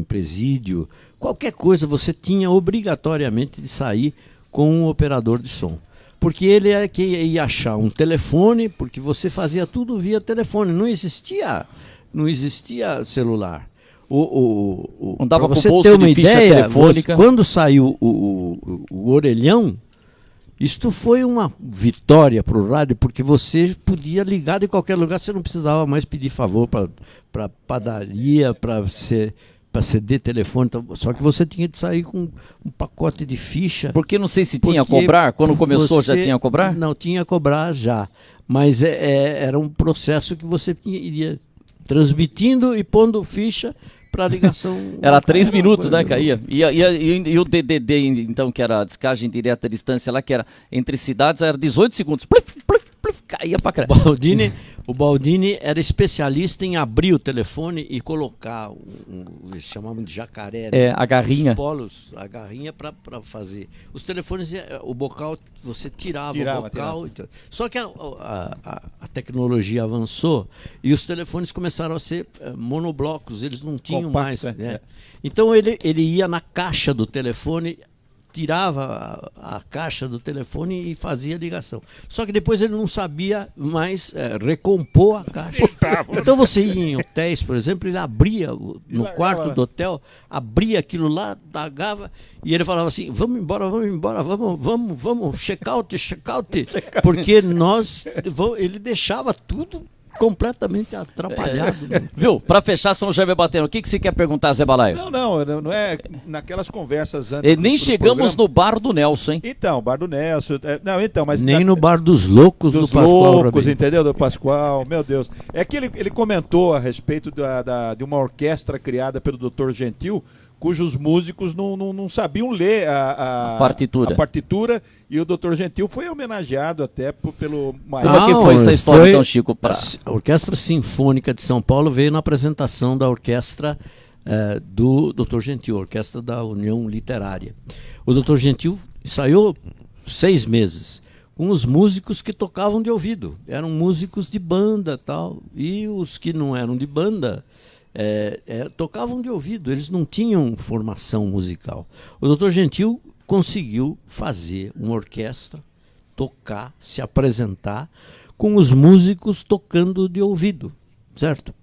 presídio, qualquer coisa, você tinha obrigatoriamente de sair com um operador de som. Porque ele é que ia achar um telefone, porque você fazia tudo via telefone, não existia celular. Não dava pra com você bolsa ter uma de ficha ideia, telefônica. quando saiu o orelhão, isto foi uma vitória para o rádio, porque você podia ligar de qualquer lugar, você não precisava mais pedir favor para padaria, para ceder telefone, só que você tinha de sair com um pacote de ficha. Porque não sei se tinha a cobrar, quando começou já tinha a cobrar? Não, tinha a cobrar já, mas era um processo que você iria transmitindo e pondo ficha para ligação. Era 3 minutos, né, caía. E o DDD, então, que era a descagem direta à distância lá, que era entre cidades, era 18 segundos. Pluf, pluf, pluf, caía pra caramba. O Baldini era especialista em abrir o telefone e colocar, eles chamavam de jacaré, né? A garrinha. Os polos, a garrinha para fazer. Os telefones, o bocal, você tirava o bocal. Tirava. Só que a tecnologia avançou e os telefones começaram a ser monoblocos, eles não tinham mais. Né? Então ele ia na caixa do telefone, tirava a caixa do telefone e fazia ligação. Só que depois ele não sabia mais recompor a caixa. Então você ia em hotéis, por exemplo, ele abria no quarto do hotel, abria aquilo lá, dagava, e ele falava assim, vamos embora, vamos, check out, porque ele deixava tudo completamente atrapalhado. Viu? Pra fechar, São Jaime batendo. O que você quer perguntar, Zé Balaio? Não é naquelas conversas antes. E nem chegamos no bar do Nelson, hein? Então, bar do Nelson. Mas nem no bar dos loucos dos do Pascoal loucos, Rabin. entendeu? Do Pascoal, meu Deus. É que ele comentou a respeito de uma orquestra criada pelo Dr. Gentil, cujos músicos não sabiam ler a partitura, e o Dr. Gentil foi homenageado até pelo Como é que foi essa história, então, Chico? A Orquestra Sinfônica de São Paulo veio na apresentação da orquestra do Dr. Gentil, orquestra da União Literária. O Dr. Gentil ensaiou 6 meses com os músicos que tocavam de ouvido. Eram músicos de banda tal, e os que não eram de banda tocavam de ouvido, eles não tinham formação musical. O Dr. Gentil conseguiu fazer uma orquestra, tocar, se apresentar com os músicos tocando de ouvido, certo?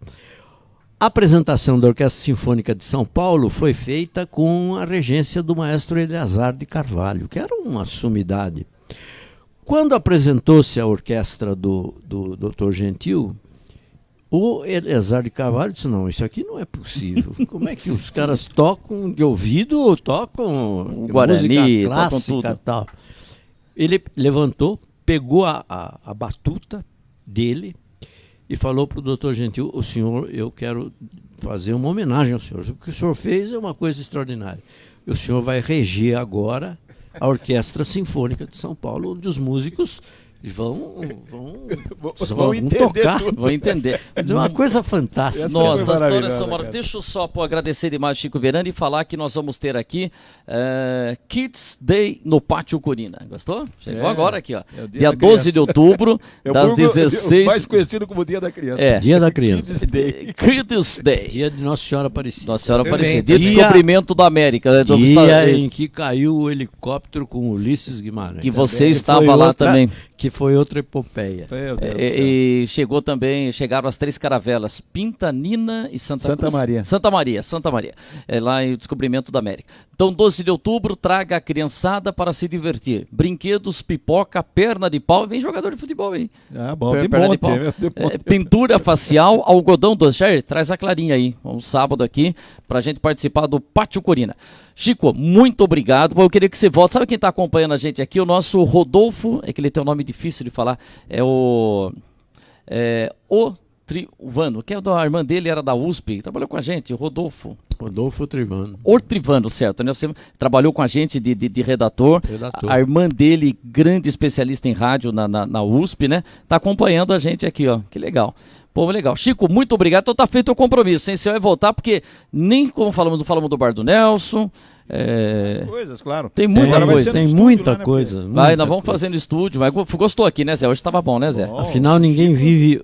A apresentação da Orquestra Sinfônica de São Paulo foi feita com a regência do maestro Eleazar de Carvalho, que era uma sumidade. Quando apresentou-se a orquestra do Dr. Gentil, o Eleazar de Carvalho disse, não, isso aqui não é possível. Como é que os caras tocam de ouvido, tocam Guarani, música clássica tocam tudo. Tal. Ele levantou, pegou a batuta dele e falou para o Dr. Gentil, o senhor, eu quero fazer uma homenagem ao senhor. O que o senhor fez é uma coisa extraordinária. O senhor vai reger agora a Orquestra Sinfônica de São Paulo, onde os músicos vão entender tocar. tudo. Vou entender. É uma coisa fantástica. Nossa, as histórias maravilhosa, são maravilhosas. cara. Deixa eu só agradecer demais Chico Verani e falar que nós vamos ter aqui Kids Day no Pátio Corina. Gostou? Chegou agora aqui, ó. É o Dia 12 de outubro, das 16... Mais conhecido como Dia da Criança. Dia da Criança. Kids Day. Kids Day. Dia de Nossa Senhora Aparecida. Nossa Senhora Também. Aparecida. Dia do Dia- descobrimento da América. Né, do Dia em que caiu o helicóptero com Ulisses Guimarães. que você Que estava foi lá outra- também. Que foi outra epopeia. Meu Deus do céu. E chegaram as 3 caravelas, Pinta, Nina e Santa Cruz. Maria. Santa Maria. É lá em o descobrimento da América. Então, 12 de outubro, traga a criançada para se divertir. Brinquedos, pipoca, perna de pau. Vem jogador de futebol aí. Ah, bom, Per- de perna de monte, pau. de monte. Pintura facial, algodão doce. Jair, traz a Clarinha aí. Um sábado aqui, pra gente participar do Pátio Corina. Chico, muito obrigado. Eu queria que você volte. Sabe quem está acompanhando a gente aqui? O nosso Rodolfo, é que ele tem um nome difícil de falar. É o Trivano, que é da irmã dele, era da USP, trabalhou com a gente, o Rodolfo. Rodolfo Trivano. Ortrivano, certo, né? Você trabalhou com a gente de redator. Redator. A irmã dele, grande especialista em rádio na USP, né? Tá acompanhando a gente aqui, ó. Que legal. Pô, legal. Chico, muito obrigado. Então tá feito o compromisso, hein? Você vai voltar, porque nem como não falamos do Bar do Nelson. Coisas, claro. Tem muita Agora vai coisa. ser no Tem estúdio muita lá, né, coisa. Vai, muita nós vamos coisa. fazer no estúdio. Mas gostou aqui, né, Zé? Hoje tava bom, né, Zé? Bom. Afinal, ninguém vive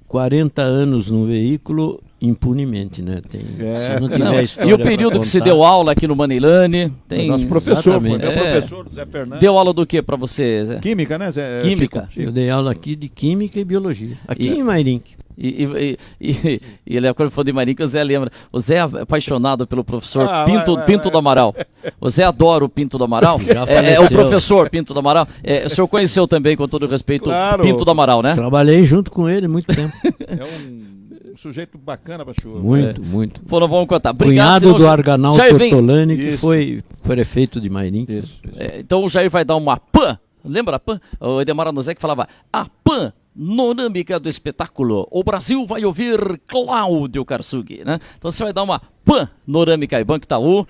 40 anos no veículo impunemente, né? Se não tiver Não, história e o período pra que você contar- deu aula aqui no Manilane? Tem... Nosso professor, pô, Exatamente. meu É. professor, Zé Fernandes. Deu aula do que pra você, Zé? Química, né, Zé? Química. Chico? Eu dei aula aqui de Química e Biologia. Aqui E- em Mairink. E ele, quando falou de Marinho, o Zé lembra. O Zé é apaixonado pelo professor vai. Pinto do Amaral. O Zé adora o Pinto do Amaral. Já É o faleceu. professor Pinto do Amaral. O senhor conheceu também, com todo respeito, Claro. o Pinto do Amaral, né? Trabalhei junto com ele muito tempo. É um sujeito bacana pra chuva. Muito, muito. Pô, nós vamos contar. Obrigado, Cunhado senhor do Arganal Jair, vem. Tortolani, que Isso. foi prefeito de Mairink. Isso. Então o Jair vai dar uma PAN. Lembra a PAN? O Edemar Anuzé que falava a PAN panorâmica do espetáculo. O Brasil vai ouvir Cláudio Karsug, né? Então você vai dar uma panorâmica aí. Banco Itaú.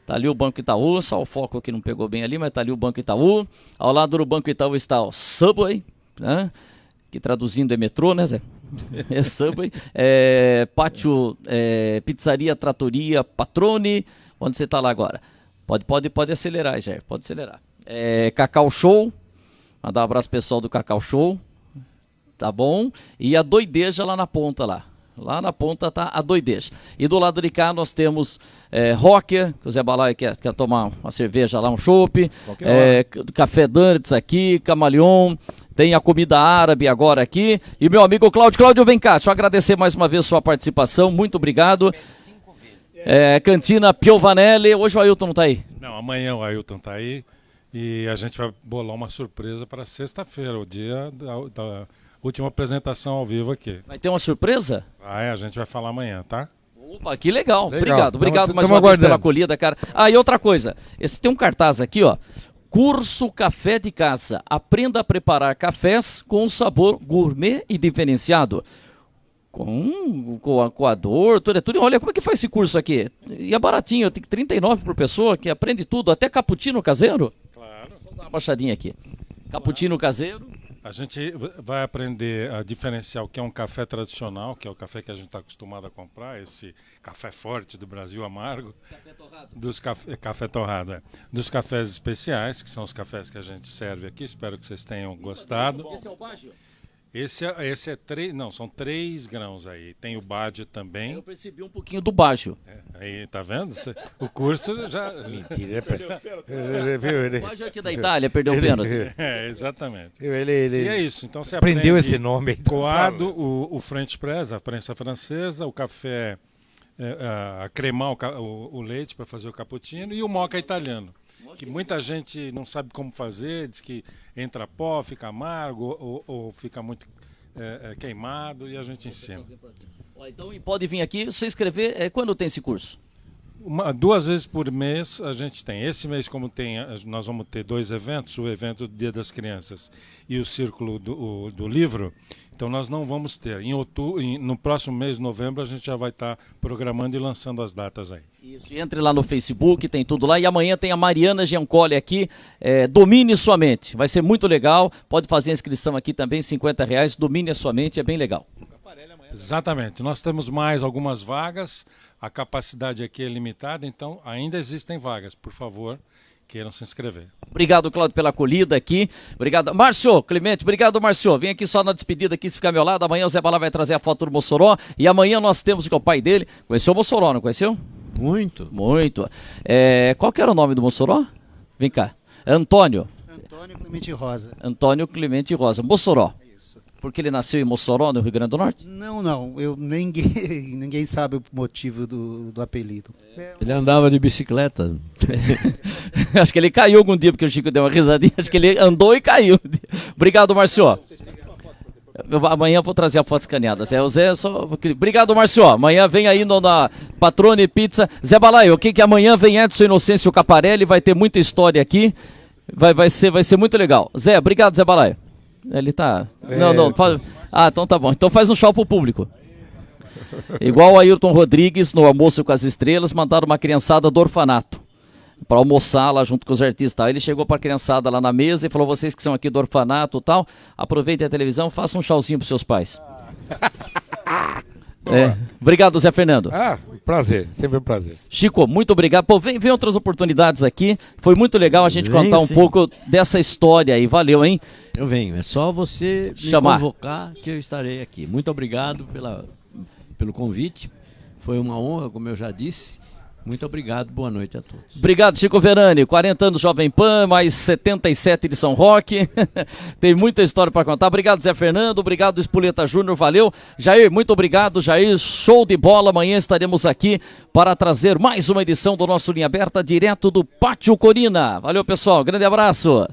Tá ali o Banco Itaú, só o foco que não pegou bem ali, mas tá ali o Banco Itaú. Ao lado do Banco Itaú está o Subway, né? Que traduzindo é metrô, né, Zé? É Subway. Pátio, Pizzaria, Tratoria, Patrone. Onde você tá lá agora? Pode acelerar, Jair, pode acelerar. Cacau Show. Mandar um abraço pessoal do Cacau Show. Tá bom? E a Doideja lá na ponta lá. Lá na ponta tá a Doideja. E do lado de cá nós temos Rocker, que o Zé Balai quer tomar uma cerveja lá, um chopp. Café Dantes aqui, Camaleon. Tem a comida árabe agora aqui. E meu amigo Cláudio. Cláudio, vem cá. Deixa eu agradecer mais uma vez sua participação. Muito obrigado. Cantina Piovanelli. Hoje o Ailton não tá aí? Não, amanhã o Ailton tá aí e a gente vai bolar uma surpresa para sexta-feira, o dia última apresentação ao vivo aqui. Vai ter uma surpresa? A gente vai falar amanhã, tá? Opa, que legal. Legal. Obrigado mais Tamo uma vez pela aguardando. acolhida, cara. E outra coisa, tem um cartaz aqui, ó. Curso Café de Casa. Aprenda a preparar cafés com um sabor gourmet e diferenciado. Com coador, tudo. Olha, como é que faz esse curso aqui? E é baratinho, tem 39 por pessoa, que aprende tudo, até cappuccino caseiro. Claro. Vou dar uma baixadinha aqui. Cappuccino caseiro. A gente vai aprender a diferenciar o que é um café tradicional, que é o café que a gente está acostumado a comprar, esse café forte do Brasil amargo. Café torrado. Café torrado, é. Dos cafés especiais, que são os cafés que a gente serve aqui. Espero que vocês tenham gostado. Esse é o Baggio? Esse é 3, não, são 3 grãos aí. Tem o Baggio também. Eu percebi um pouquinho do Baggio. Aí, tá vendo? O curso já... Mentira, O Baggio é aqui da Itália, perdeu o pênalti. Exatamente. ele E é isso, então você aprendeu aprende esse nome aí. coado, o French press, a prensa francesa, o café, a cremar o leite para fazer o cappuccino e o moca italiano. Que muita gente não sabe como fazer, diz que entra pó, fica amargo ou fica muito queimado e a gente ensina. Então, e pode vir aqui se inscrever. Quando tem esse curso? 2 vezes por mês a gente tem. Esse mês, como nós vamos ter 2 eventos, o evento do Dia das Crianças e o Círculo do Livro, então nós não vamos ter. No próximo mês, de novembro, a gente já vai estar programando e lançando as datas aí. Isso, entre lá no Facebook, tem tudo lá. E amanhã tem a Mariana Giancoli aqui, Domine Sua Mente. Vai ser muito legal, pode fazer a inscrição aqui também, R$50, Domine a Sua Mente, é bem legal. Exatamente, nós temos mais algumas vagas, a capacidade aqui é limitada, então ainda existem vagas, por favor, queiram se inscrever. Obrigado, Cláudio, pela acolhida aqui. Obrigado. Márcio, Clemente, obrigado, Márcio. Vem aqui só na despedida aqui, se ficar ao meu lado. Amanhã o Zé Balá vai trazer a foto do Mossoró. E amanhã nós temos que é o pai dele. Conheceu o Mossoró, não conheceu? Muito. Muito. Qual que era o nome do Mossoró? Vem cá. Antônio. Antônio Clemente Rosa. Antônio Clemente Rosa. Mossoró. Isso. Porque ele nasceu em Mossoró, no Rio Grande do Norte? Não. Ninguém sabe o motivo do apelido. Ele andava de bicicleta. Acho que ele caiu algum dia, porque o Chico deu uma risadinha. Acho que ele andou e caiu. Obrigado, Márcio. Amanhã eu vou trazer a foto escaneada. O Zé só... Obrigado, Márcio. Amanhã vem aí na Patrone Pizza. Zé Balaio, que amanhã vem Edson Inocêncio Caparelli. Vai ter muita história aqui. Vai ser muito legal. Zé, obrigado, Zé Balaio. Ele tá... Não. Então tá bom. Então faz um show pro público. Igual o Ayrton Rodrigues no Almoço com as Estrelas, mandaram uma criançada do orfanato para almoçar lá junto com os artistas. Aí ele chegou para a criançada lá na mesa e falou: vocês que são aqui do orfanato e tal, aproveitem a televisão, façam um showzinho pros seus pais. Obrigado, Zé Fernando. Prazer, sempre um prazer. Chico, muito obrigado. Pô, vem outras oportunidades aqui. Foi muito legal a gente contar um pouco dessa história aí. Valeu, hein? Eu venho. É só você me convocar que eu estarei aqui. Muito obrigado pelo convite. Foi uma honra, como eu já disse. Muito obrigado, boa noite a todos. Obrigado, Chico Verani, 40 anos Jovem Pan, mais 77 de São Roque, tem muita história para contar. Obrigado, Zé Fernando, obrigado, Espoleta Júnior, valeu. Jair, muito obrigado, Jair, show de bola. Amanhã estaremos aqui para trazer mais uma edição do nosso Linha Aberta, direto do Pátio Corina. Valeu, pessoal, grande abraço.